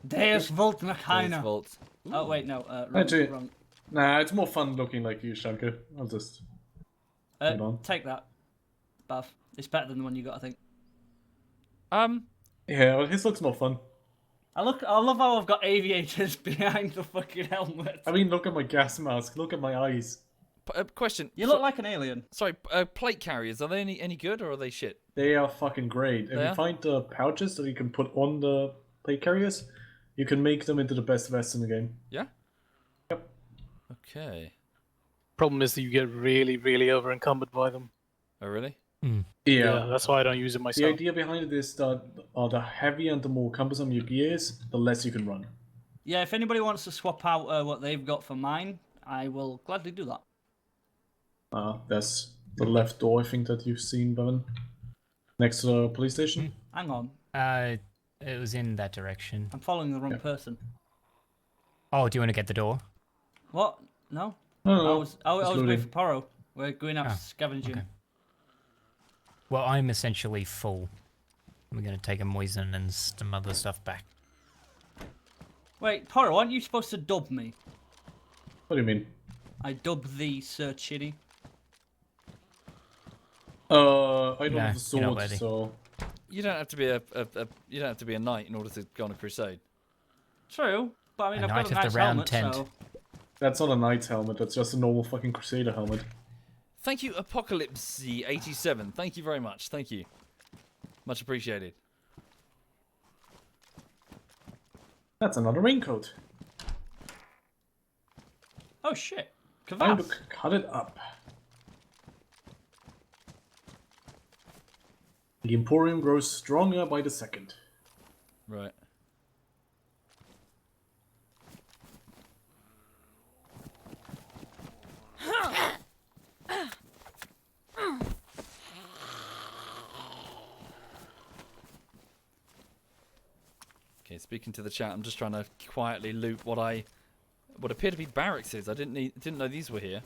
Deus Volt Those Machina. vaults. Oh wait, no. Actually- Wrong. Nah, it's more fun looking like you, Shanka. I'll just... Hold on. Take that, Bav. It's better than the one you got, I think. Yeah, well, his looks more fun. I love how I've got aviators behind the fucking helmet. I mean, look at my gas mask. Look at my eyes. Question. You look like an alien. Sorry, plate carriers. Are they any good or are they shit? They are fucking great. If They you are? find the pouches that you can put on the plate carriers, you can make them into the best vests in the game. Yeah. Yep. Okay. Problem is that you get really, really over encumbered by them. Oh really? Yeah, that's why I don't use it The myself. idea behind it is that the heavier and the more cumbersome your gear is, the less you can run. Yeah, if anybody wants to swap out what they've got for mine, I will gladly do that. That's the left door, I think, that you've seen, Bevan. Next to the police station. Hang on, It was in that direction. I'm following the wrong person. Oh, do you want to get the door? What? No? No, I was going looting. for Poro. We're going out scavenging. okay. Well, I'm essentially full. We're going to take a moisten and some other stuff back. Wait, Poro, aren't you supposed to dub me? What do you mean? I dub thee Sir Chitty. I don't No, have the you're not sword, worthy. so... You don't have to be you don't have to be a knight in order to go on a crusade. True, but I mean, A I've knight got a of the nice round helmet, tent. so... That's not a knight's helmet, that's just a normal fucking crusader helmet. Thank you, Apocalypse87. Thank you very much. Thank you. Much appreciated. That's another raincoat. Oh shit. Time to Kvass. cut it up. The Emporium grows stronger by the second. Right. Okay, speaking to the chat, I'm just trying to quietly loot what appear to be barracks. I didn't know these were here.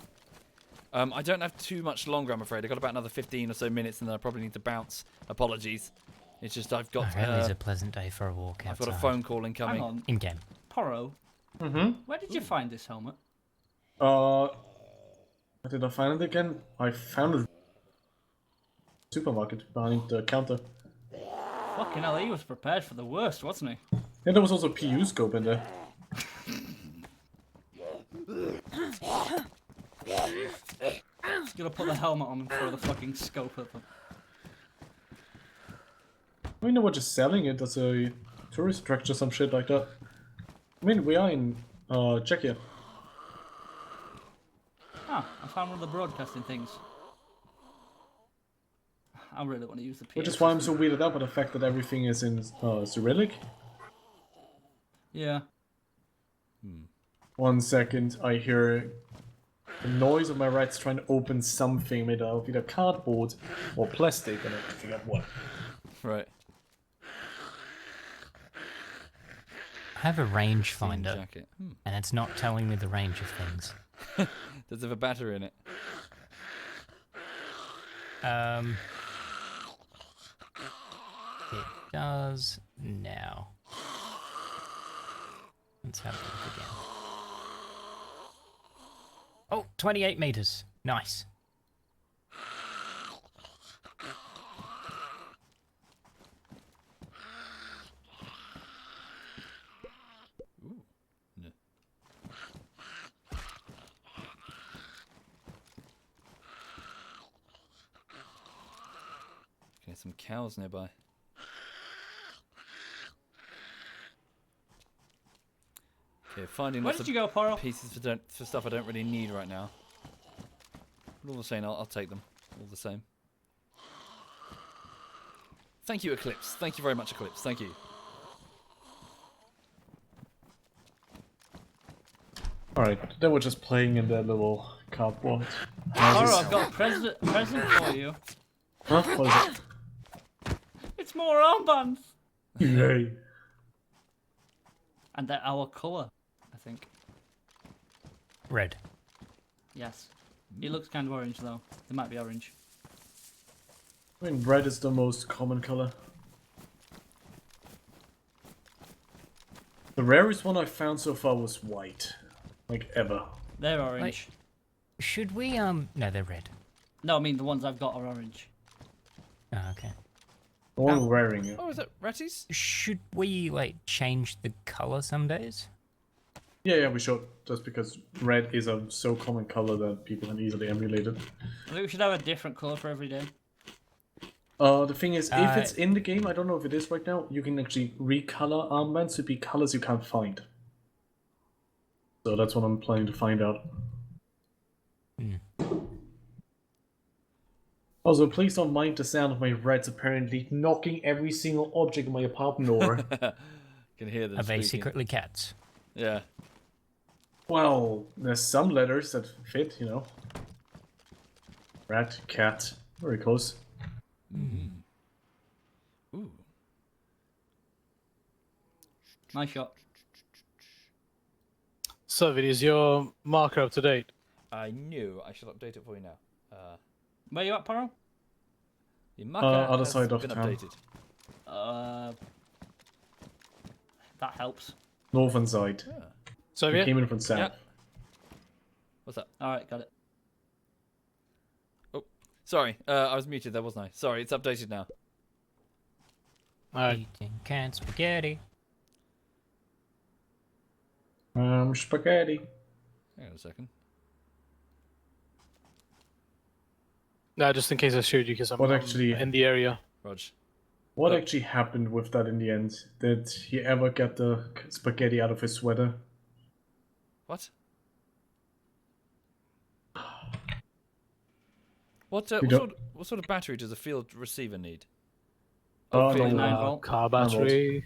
I don't have too much longer, I'm afraid. I've got about another 15 or so minutes, and then I probably need to bounce. Apologies. It's just I've got Really is a pleasant day for a walk I've outside. got a phone call Hang incoming. on. In-game. Poro, Mm-hmm. where did you find this helmet? Where did I find it again? I found it in the supermarket behind the counter. Fucking hell, he was prepared for the worst, wasn't he? And there was also a PU scope in there. He's gonna put the helmet on and throw the fucking scope at them. I mean, they were just selling it as a tourist attraction or some shit like that. I mean, we are in Czechia. Ah, I found one of the broadcasting things. I really want to use the PS. Which is why I'm so weirded out by the fact that everything is in Cyrillic. Yeah. 1 second, I hear the noise of my rats trying to open something made out of either cardboard or plastic, and I forget what. Right. I have a rangefinder, Jacket. and it's not telling me the range of things. Does it have a battery in it? It does now. Let's have a look again. Oh, 28 meters. Nice. No. Okay, some cows nearby. Okay, finding Where lots did of you go, Poro? pieces for stuff I don't really need right now. But all the same, I'll take them. All the same. Thank you, Eclipse. Thank you very much, Eclipse. Thank you. Alright, they were just playing in their little cardboard. Poro, I've got a present for you. Huh? What is It's more armbands. it? Yay. And they're our colour, I think. Red. Yes. It looks kind of orange though. It might be orange. I mean, red is the most common color. The rarest one I've found so far was white. Like, ever. They're orange. Should we, no, they're red. No, I mean the ones I've got are orange. Oh, okay. The one we're wearing it. Oh, is it Ratties? Should we, like, change the color some days? Yeah, we should. Just because red is a so common color that people can easily emulate it. I think we should have a different colour for every day. The thing is, if it's in the game, I don't know if it is right now, you can actually recolor armbands to be colors you can't find. So that's what I'm planning to find out. Also, please don't mind the sound of my reds apparently knocking every single object in my apartment over. Can hear them Are they speaking. secretly cats? Yeah. Well, there's some letters that fit, you know. Rat, cat, very close. Ooh. Nice shot. So, is your marker up to date? I knew. I should update it for you now. Where you at, Paro? The marker Other has side of been town. updated. That helps. Northern side. Yeah. We Soviet? came in from south. Yeah. What's that? Alright, got it. Oh, sorry. I was muted there, wasn't I? Sorry, it's updated now. Alright. Eating canned spaghetti. Spaghetti. Hang on a second. No, just in case I showed you, because I'm What actually- in the area. Rog. What Oh. actually happened with that in the end? Did he ever get the spaghetti out of his sweater? What? What, We don't- what sort of battery does a field receiver need? Oh, Hopefully no. 9 Uh, volt. car battery.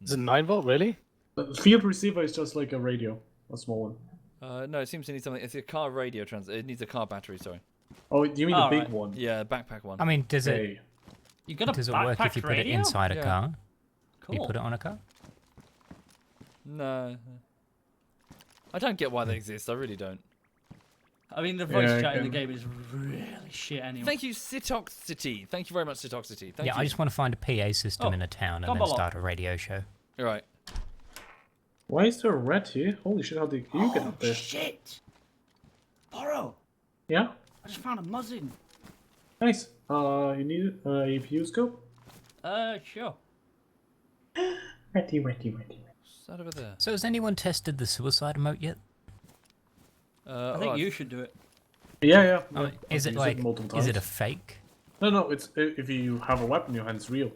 Is it 9 volt, really? The field receiver is just like a radio, a small one. No, it seems to need something. It's a car radio it needs a car battery, sorry. Oh, you mean the Alright. big one? Yeah, backpack one. I mean, does it Hey. You got a does it work if you put it radio? inside a Yeah. car? Cool. You put it on a car? No. I don't get why they exist. I really don't. I mean, the voice Yeah, chat in the again. game is really shit anyway. Thank you, Citoxity. Thank you very much, Citoxity. Thank Yeah, you. I just want to find a PA system Oh, in a town and come then along. start a radio show. All right. Why is there a rat here? Holy shit, how did you get Oh, up there? shit! Poro! Yeah? I just found a muzzin. Nice. You need a APU scope? Sure. Ratty. What's that over there? So has anyone tested the suicide emote yet? I think you should do it. Yeah. Oh, is I've it used like, multiple is it a times. fake? No, it's if you have a weapon in your hand, it's real.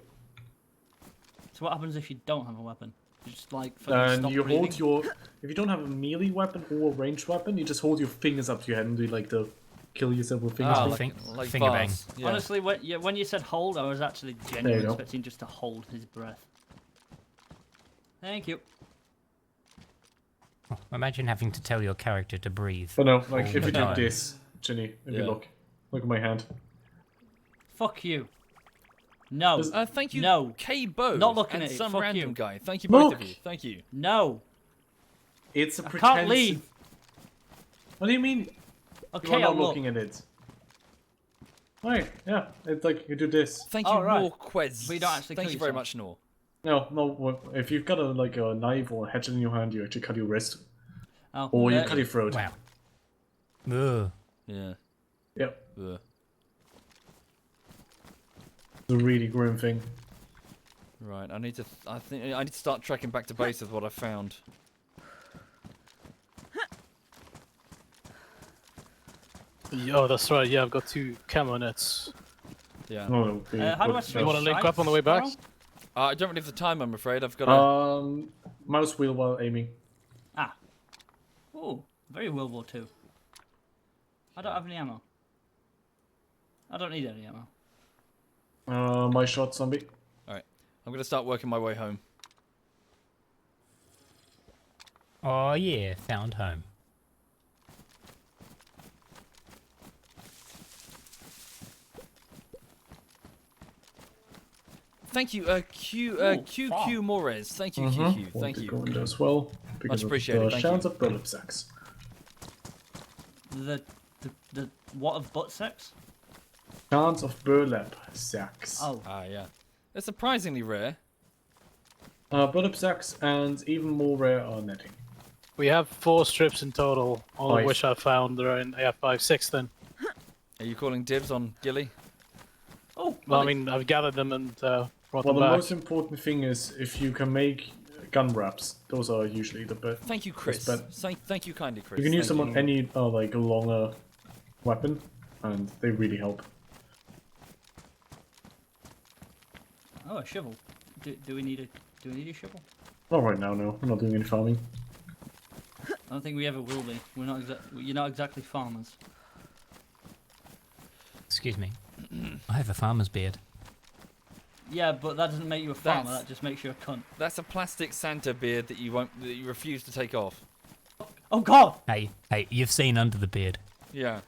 So what happens if you don't have a weapon? You just like fucking And stop you breathing? hold your... If you don't have a melee weapon or a ranged weapon, you just hold your fingers up to your head and do like the kill yourself with fingers. Ah, thing. like finger bang. bars. Yeah. Honestly, when you said hold, I was actually There genuinely you go. expecting just to hold his breath. Thank you. Oh, imagine having to tell your character to breathe. But no, like all if the you do time. this, Ginny, if Yeah. you look at my hand. Fuck you. No. Thank you, No. K-Bo. Not looking and at it, some fuck random you. guy. Thank you both of Look. you. Thank you. No. It's a I pretense. can't leave. What do you mean? You Okay, are I'll not look. looking at it. Right, yeah, it's like you do this. Thank you, Oh, right. Norquez. But you don't actually Thank kill you very yourself. much, Nor. No, if you've got a knife or a hatchet in your hand, you actually cut your wrist. Oh, Or you there- cut your throat. Wow. Ugh. Yeah. Yep. Ugh. It's a really grim thing. Right. I think I need to start tracking back to base with what I found. Oh, that's right. Yeah, I've got 2 camo nets. Yeah. No, how do I switch You wanna link sides, up on the way back? Paro? I don't really have the time, I'm afraid. I've got to. Mouse wheel while aiming. Ah. Oh, very World War II. I don't have any ammo. I don't need any ammo. My shot zombie. All right. I'm going to start working my way home. Oh yeah, found home. Thank you, QQ farm. Mores. Thank you, Mm-hmm. QQ. Want Thank to you. go in there as well. Because appreciated, of the thank chance you. of bullet sacks. The what of butt sex? Chance of burlap sacks. Oh, Ah, yeah. They're surprisingly rare. Bullet sacks and even more rare are netting. We have 4 strips in total, all Five. of which I found. There are in, yeah, 5, 6 then. Are you calling dibs on Gilly? oh. Well, I well, mean, I've gathered them and brought Well, them the back. most important thing is if you can make gun wraps. Those are usually the best. Thank you, Chris. but- Thank you kindly, Chris. You can use Thank them on any like longer weapon, and they really help. Oh, a shovel. Do we need a shovel? Not right now, no. I'm not doing any farming. I don't think we ever will be. We're not You're not exactly farmers. Excuse me. I have a farmer's beard. Yeah, but that doesn't make you a farmer. That's- That just makes you a cunt. That's a plastic Santa beard that you refuse to take off. Oh God! Hey, you've seen under the beard. Yeah.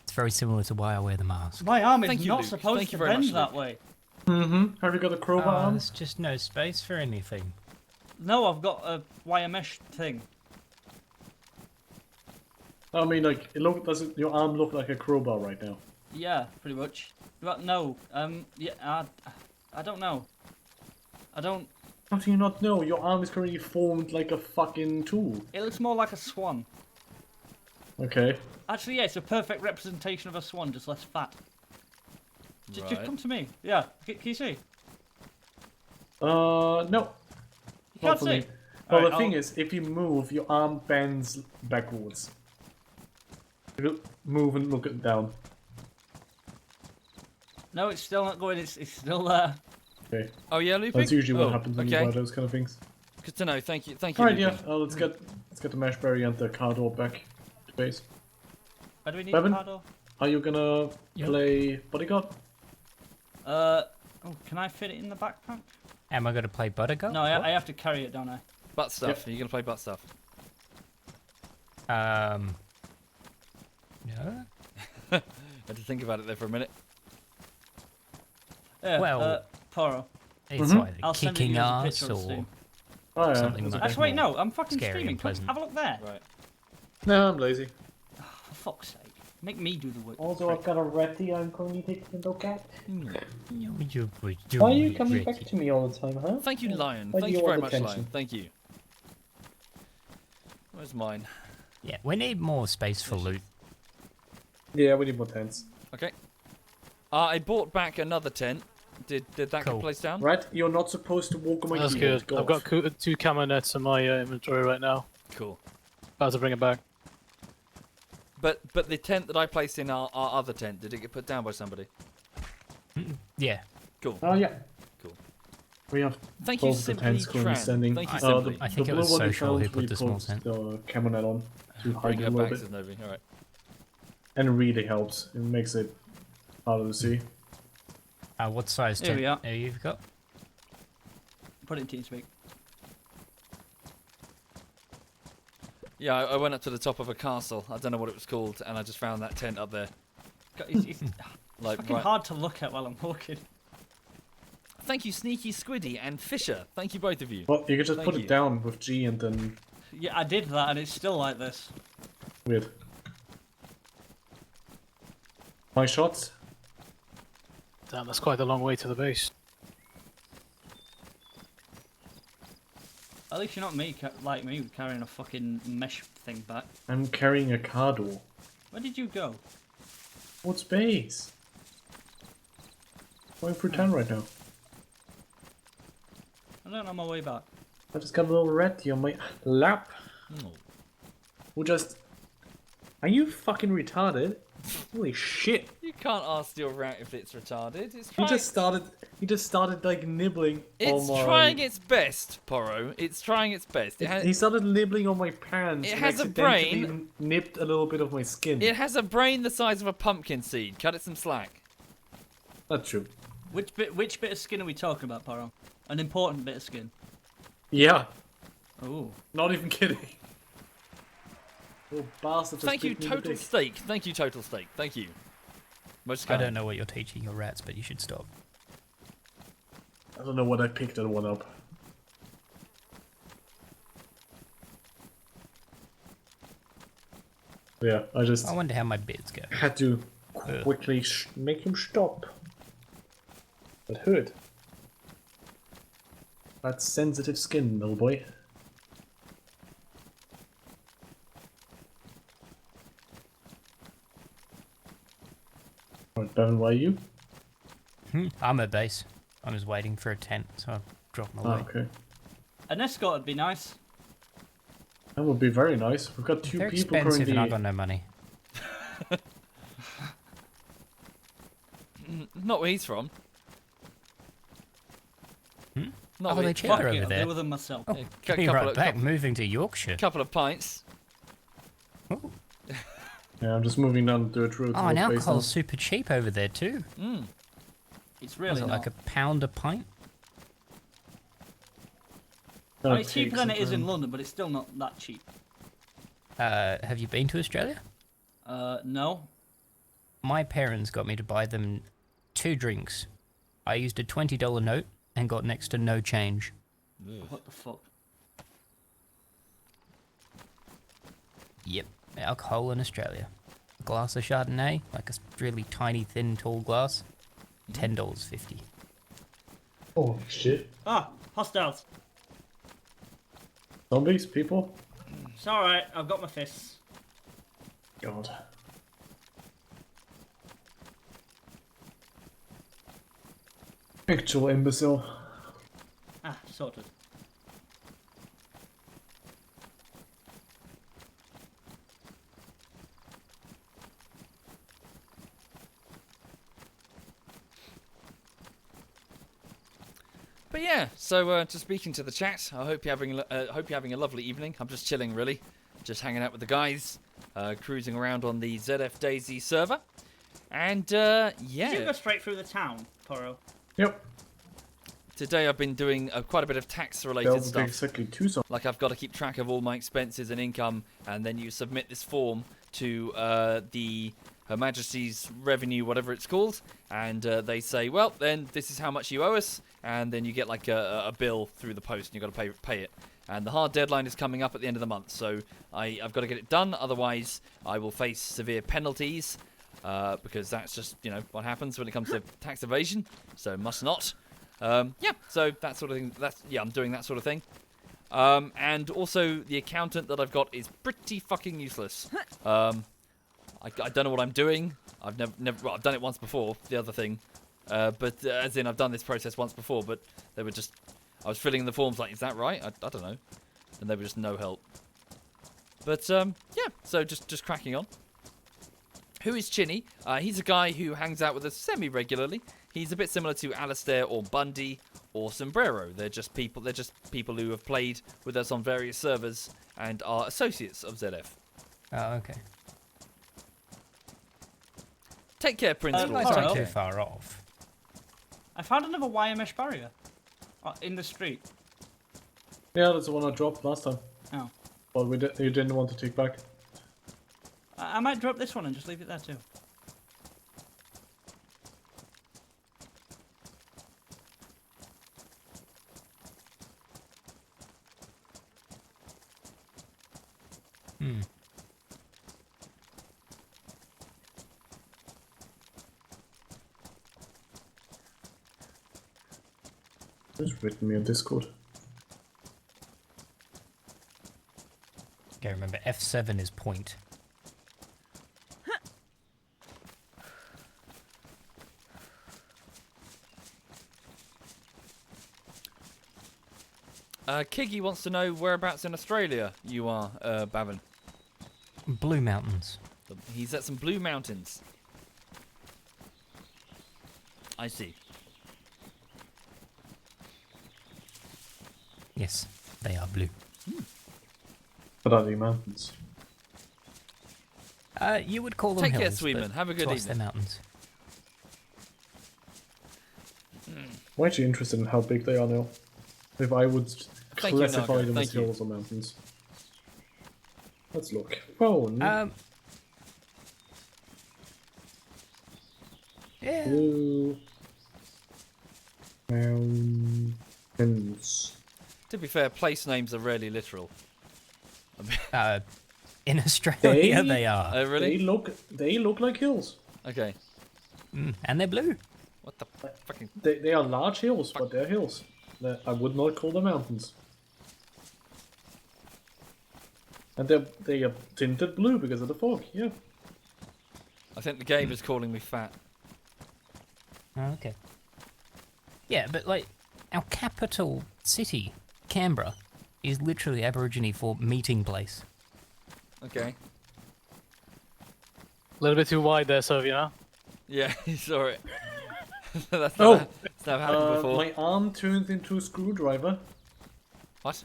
It's very similar to why I wear the mask. My arm is Thank you, not Luke. supposed Thank to you very bend much, that Luke. way. Mm-hmm. Have you got a crowbar on? There's just no space for anything. No, I've got a wire mesh thing. I mean, like, does your arm look like a crowbar right now? Yeah, pretty much. But no, yeah, I don't know. I don't. How do you not know? Your arm is currently formed like a fucking tool. It looks more like a swan. Okay. Actually, yeah, it's a perfect representation of a swan, just less fat. Just Right. come to me. Yeah, can you see? No. You Not can't for see. me. Well, Alright, the thing I'll- is, if you move, your arm bends backwards. You move and look it down. No, it's still not going. It's still there. Okay. Oh yeah, Lupe. That's usually what Oh, happens when you okay. buy those kind of things. Good to know. Thank you. Thank you. Alright, yeah. Lupe. Let's get the mesh berry and the car door back to base. Where do we need Bevan? the paddle? Are you gonna Yep. play bodyguard? Oh, can I fit it in the backpack? Am I going to play Buttercup? No, I have to carry it, don't I? Butt stuff. Yep. Are you gonna play butt stuff? No. I had to think about it there for a minute. Yeah. Well- Poro. It's Mhm. either I'll send kicking you a ass picture on or Steam. Oh yeah. Something that's like okay. Actually, wait, no, I'm fucking Scary and streaming. Come, pleasant. have a look there. Right. No, I'm lazy. For fuck's sake. Make me do the work. Also, I've got a ready I'm currently taking a look at. Why Why are you coming back to me all the time, huh? Thank you, Lion. Why do Thank you you very want much, attention? Lion. Thank you. Where's mine? Yeah, we need more space for loot. Yeah, we need more tents. Okay. I bought back another tent. Did that Cool. get placed down? Right, you're not supposed to walk on my That's keyboard. good. I've got 2 camo nets in my inventory right now. Cool. About to bring it back. But the tent that I placed in our other tent, did it get put down by somebody? Yeah. Cool. Oh yeah. Cool. We have Thank you, both the Simply tents currently Tran. standing. Thank you, I- Simply. I think the it was blue one you Social who found, put we the small put tent. the camo net on to hide Bring it a her little back, bit. says Novi. Alright. And it really helps. It makes it harder to see. What size Here tent we are. you've got? Put it in TeamSpeak. Yeah, I went up to the top of a castle. I don't know what it was called, and I just found that tent up there. It's Like, fucking right. hard to look at while I'm walking. Thank you, Sneaky Squiddy and Fisher. Thank you, both of you. Well, you could just Thank put you. it down with G and then Yeah, I did that and it's still like this. weird. My shots. Damn, that's quite a long way to the base. At least you're not me, like me, carrying a fucking mesh thing back. I'm carrying a car door. Where did you go? What space? Going through town right now. I don't know my way back. I just got a little ratty on my lap. Oh. Who just... Are you fucking retarded? Holy shit. You can't ask your rat if it's retarded. It's He trying, just started like nibbling it's on my... trying its best, Poro. It's trying its best. He started nibbling on my pants. It and has a accidentally brain. Nipped a little bit of my skin. It has a brain the size of a pumpkin seed. Cut it some slack. That's true. Which bit of skin are we talking about, Paro? An important bit of skin. Yeah. Oh. Not even kidding. Little bastard just Thank you, bit me in the Total dick. Steak. Thank you, Total Steak. Thank you. Most I kind. don't know what you're teaching your rats, but you should stop. I don't know what I picked that one up. Yeah, I just I wonder how my bids go. had to quickly make him stop. That hurt. That's sensitive skin, little boy. Alright, Bevan, why are you? I'm at base. I'm just waiting for a tent, so I've dropped my Ah, weight. okay. An escort would be nice. That would be very nice. We've got two They're people expensive currently. and I've got no money. Not where he's from. Not Oh, where they cheaper Fuck it, over I'll there. deal with them myself. Oh, Yeah, give me couple right of- back, couple- moving to Yorkshire. couple of pints. Ooh. Yeah, I'm just moving down the dirt road. Oh, and towards base alcohol's super cheap over there too. It's Is really it not. like £1 a pint? now. I mean, it's cheaper than it is in London, but it's still not that cheap. Have you been to Australia? No. My parents got me to buy them 2 drinks. I used a $20 note and got next to no change. What the fuck? Yep, alcohol in Australia. A glass of Chardonnay, like a really tiny, thin, tall glass, $10.50. Oh shit. Ah, hostiles. Zombies, people. It's alright, I've got my fists. God. Actual imbecile. Ah, sorted. But yeah, so just speaking to the chat, I hope you're having a lovely evening. I'm just chilling, really, just hanging out with the guys, cruising around on the ZF DayZ server, and Did you yeah, go straight through the town, Poro? Yep. today I've been doing quite a bit of That tax-related would be stuff. exactly 2 zombies. Like I've got to keep track of all my expenses and income, and then you submit this form to the Her Majesty's Revenue, whatever it's called, and they say, well, then this is how much you owe us, and then you get like a bill through the post, and you've got to pay it. And the hard deadline is coming up at the end of the month, so I've got to get it done, otherwise I will face severe penalties, because that's just, you know, what happens when it comes to tax evasion, so must not. Yeah, so that sort of thing, I'm doing that sort of thing. And also, the accountant that I've got is pretty fucking useless. I don't know what I'm doing. I've never well, I've done it once before, the other thing. But as in, I've done this process once before, but they were just... I was filling in the forms like, is that right? I don't know. And they were just no help. But, yeah, so just cracking on. Who is Chinny? He's a guy who hangs out with us semi-regularly. He's a bit similar to Alistair or Bundy or Sombrero. They're just people who have played with us on various servers and are associates of ZF. Oh, okay. Take care, Prince. Oh, That's Alright. not too far off. I found another wire mesh barrier. In the street. Yeah, that's the one I dropped last time. Oh. But you didn't want to take back. I might drop this one and just leave it there too. Hmm. Who's written me on Discord? Okay, remember, F7 is point. Kiggy wants to know whereabouts in Australia you are, Bavin. Blue Mountains. He's at some blue mountains. I see. Yes, they are blue. What are the mountains? You would call them Take care, hills, Sweetman. but Have a good to us, they're evening. mountains. I'm actually interested in how big they are now. If I would Thank you, classify Naga. them as Thank you. hills or mountains. Let's look. Phone. Yeah. Blue Mountains. To be fair, place names are rarely literal. In Australia, They- they are. Oh, really? They look like hills. Okay. And they're blue. What the fucking... They are large hills, but they're hills. I would not call them mountains. And they are tinted blue because of the fog. Yeah. I think the game is calling me fat. Oh, okay. Yeah, but like, our capital city, Canberra, is literally Aborigine for meeting place. Okay. A little bit too wide there, so you know. Yeah, sorry. That's Oh! never happened before. My arm turned into a screwdriver. What?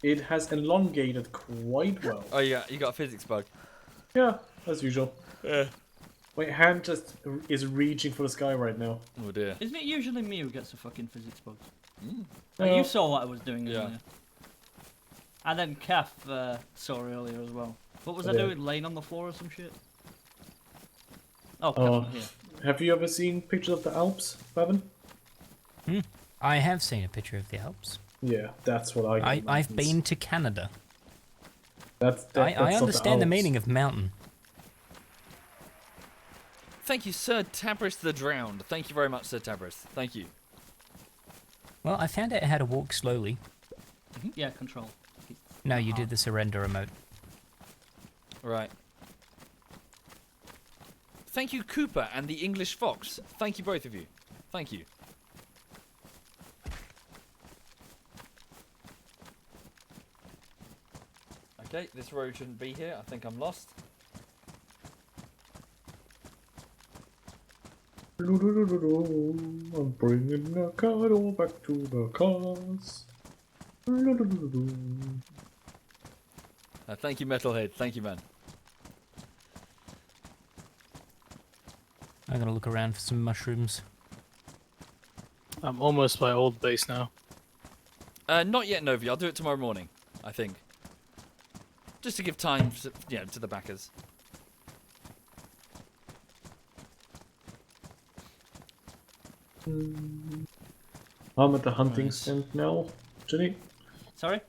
It has elongated quite well. Oh, yeah, you got a physics bug. Yeah, as usual. Yeah. My hand just is reaching for the sky right now. Oh, dear. Isn't it usually me who gets the fucking physics bugs? Mm. Oh, Yeah. you saw what I was doing Yeah. earlier. And then Kath saw earlier as well. What was I Yeah. doing? Laying on the floor or some shit? Oh, Kath's Oh. not here. Have you ever seen pictures of the Alps, Bevan? I have seen a picture of the Alps. Yeah, that's what I call I've mountains. been to Canada. That's I not understand the Alps. meaning of mountain. Thank you, Sir Tabris the Drowned. Thank you very much, Sir Tabris. Thank you. Well, I found out how to walk slowly. Yeah, control. No, you did the surrender remote. Right. Thank you, Cooper and the English Fox. Thank you, both of you. Thank you. Okay, this road shouldn't be here. I think I'm lost. I'm bringing the cattle back to the cars. Thank you, Metalhead. Thank you, man. I'm gonna look around for some mushrooms. I'm almost by old base now. Not yet, Novi. I'll do it tomorrow morning, I think. Just to give time to, to the backers. I'm at the hunting Right. stand now, Jenny. Sorry?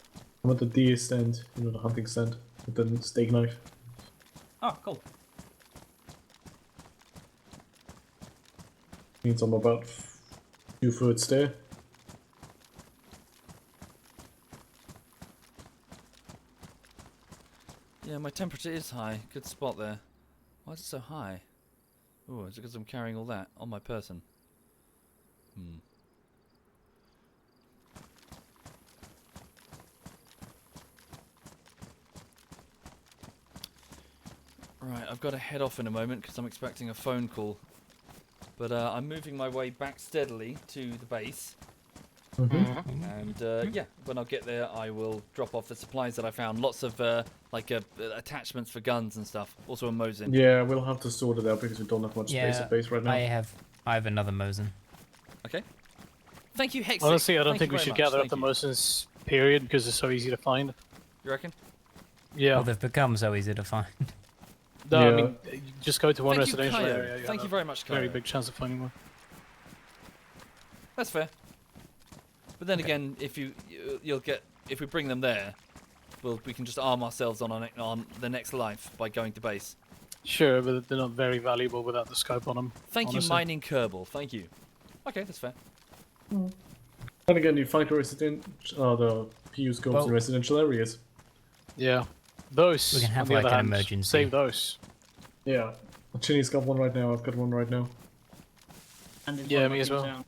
I'm at the deer stand, the hunting stand with the steak knife. Oh, cool. Means I'm about 2 thirds there. Yeah, my temperature is high. Good spot there. Why is it so high? Oh, is it because I'm carrying all that on my person? Hmm. Right, I've got to head off in a moment because I'm expecting a phone call. But I'm moving my way back steadily to the base. And yeah, when I get there, I will drop off the supplies that I found. Lots of attachments for guns and stuff. Also a Mosin. Yeah, we'll have to sort it out because we don't have much space Yeah, at base right now. I have another Mosin. Okay. Thank you, Hex. Honestly, I don't Thank think you we very should much. gather up Thank the you. Mosins period because it's so easy to find. You reckon? Yeah. Well, they've become so easy to find. No, I Yeah. mean, you just go to one Thank you, residential Kyo. area. Thank you very much, Kyo. Very big chance of finding one. That's fair. But then again, if you'll get if we bring them there, we can just arm ourselves on the next life by going to base. Sure, but they're not very valuable without the scope on them. Thank you, honestly. Mining Kerbal. Thank you. Okay, that's fair. And again, you find the PU scopes Well- in residential areas. Yeah. Those, We can have on the like other an hand, emergency. save those. Yeah. Chinny's got one right now, I've got one right now. And there's Yeah, one me as knocking well. down.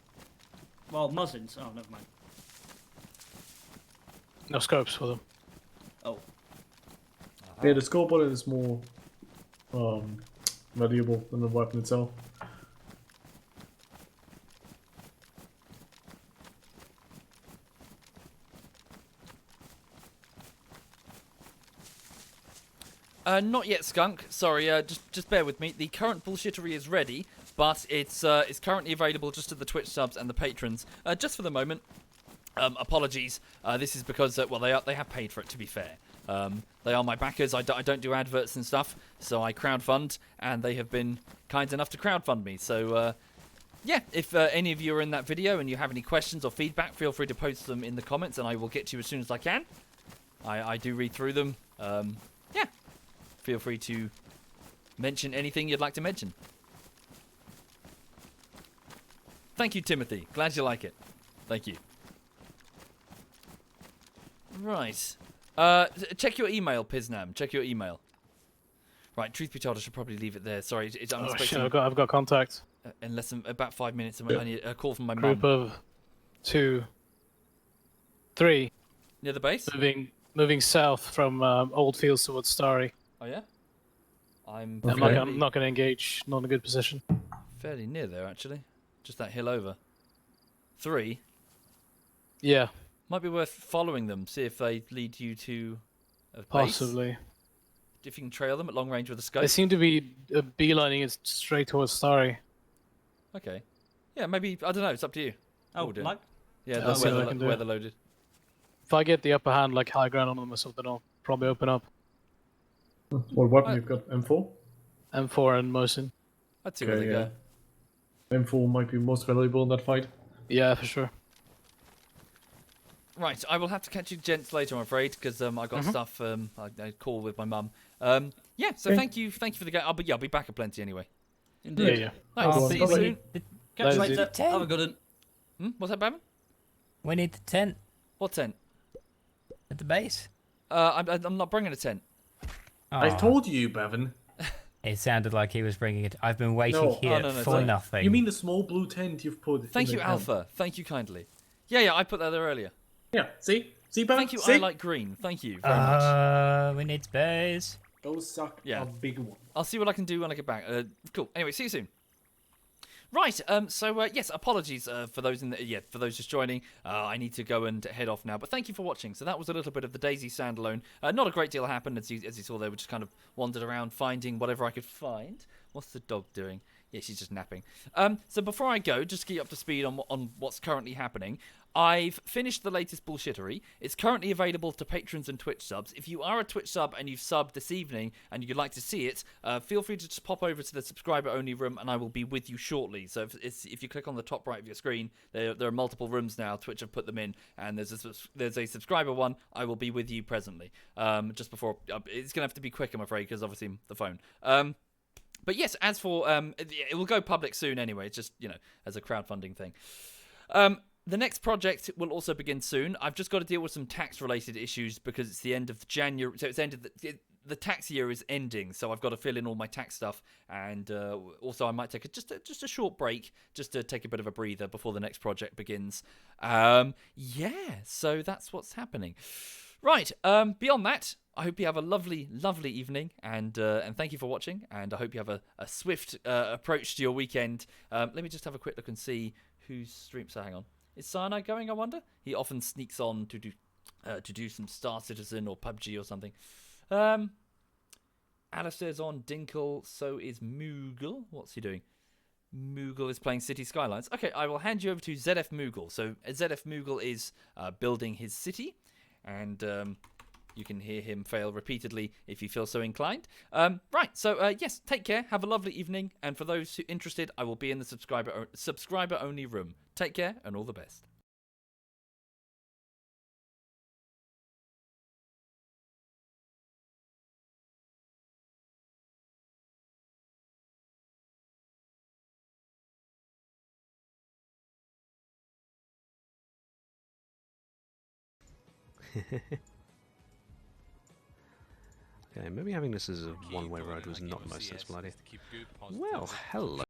Well, Muzzins. Oh, never mind. No scopes for them. Oh. Yeah, the scope on it is more valuable than the weapon itself. Not yet, Skunk. Sorry, just bear with me. The current bullshittery is ready, but it's currently available just to the Twitch subs and the patrons, just for the moment. Apologies. This is because well, they have paid for it. To be fair, they are my backers. I don't do adverts and stuff, so I crowdfund, and they have been kind enough to crowdfund me. So yeah, if any of you are in that video and you have any questions or feedback, feel free to post them in the comments and I will get to you as soon as I can. I do read through them. Yeah, feel free to mention anything you'd like to mention. Thank you, Timothy. Glad you like it. Thank you. Right. Check your email, Piznam. Check your email. Right, truth be told, I should probably leave it there. Sorry, I'm Oh expecting... shit! I've got contact. In less than about 5 minutes, I need a call from my Group mum. of 2, 3 Near the base? moving south from Old Fields towards Starry. Oh, yeah? I'm Okay. I'm not going to engage. Not in a good position. fairly near there, actually. Just that hill over. 3. Yeah, Might be worth following them, see if they lead you to a base. possibly. If you can trail them at long range with a scope. They seem to be beelining it straight towards Starry. Okay. Yeah, maybe, I don't know, it's up to you. Oh, dear. like? Yeah, I'll that's see where, what I can do. where they're loaded. If I get the upper hand, like high ground on them or something, I'll probably open up. What weapon you've got? M4? M4 and Mosin. I'd see where they Okay, go. M4 might be most valuable in that fight. Yeah, for sure. Right, I will have to catch you gents later, I'm afraid, because I got stuff, I call with my mum. Yeah, so Okay. thank you for the game. I'll be back at plenty anyway. Indeed. Yeah. Nice, Oh, see you we soon. need Catch you That is later. it. Have a good one. What's that, Batman? We need the tent What tent? at the base. I'm not bringing a tent. I Aw, told you, Bevan. it sounded like he was bringing it. I've been waiting No. here no, for sorry. nothing. You mean the small blue tent you've put? Thank in you, the camp? Alpha. Thank you kindly. Yeah, I put that there earlier. Yeah. See, Bevan. Thank you, See? I like green. Thank you very much. We need space. Go suck Yeah. a big one. I'll see what I can do when I get back. Cool. Anyway, see you soon. Right. Yes. Apologies for those for those just joining. I need to go and head off now. But thank you for watching. So that was a little bit of the DayZ Standalone. Not a great deal happened as you saw there. We just kind of wandered around finding whatever I could find. What's the dog doing? Yeah, she's just napping. So before I go, just to get you up to speed on what's currently happening, I've finished the latest bullshittery. It's currently available to patrons and Twitch subs. If you are a Twitch sub and you've subbed this evening and you'd like to see it, feel free to just pop over to the subscriber-only room and I will be with you shortly. So if you click on the top right of your screen, there are multiple rooms now. Twitch have put them in, and there's a subscriber one. I will be with you presently. Just before it's gonna have to be quick, I'm afraid, because obviously the phone. But yes, as for it will go public soon anyway. It's just as a crowdfunding thing. The next project will also begin soon. I've just got to deal with some tax-related issues because it's the end of January. So it's ended. The tax year is ending, so I've got to fill in all my tax stuff, and also I might take just a short break just to take a bit of a breather before the next project begins. Yeah, so that's what's happening. Right. Beyond that, I hope you have a lovely, lovely evening, and thank you for watching. And I hope you have a swift approach to your weekend. Let me just have a quick look and see whose stream. So hang on. Is Cyanide going, I wonder? He often sneaks on to do some Star Citizen or PUBG or something. Alistair's on Dinkle, so is Moogle. What's he doing? Moogle is playing City Skylines. Okay, I will hand you over to ZF Moogle. So ZF Moogle is building his city, and you can hear him fail repeatedly if you feel so inclined. Right, so yes, take care, have a lovely evening, and for those who are interested, I will be in the subscriber-only room. Take care, and all the best. Okay, maybe having this as a one-way road was not the most sensible idea. Well, hello.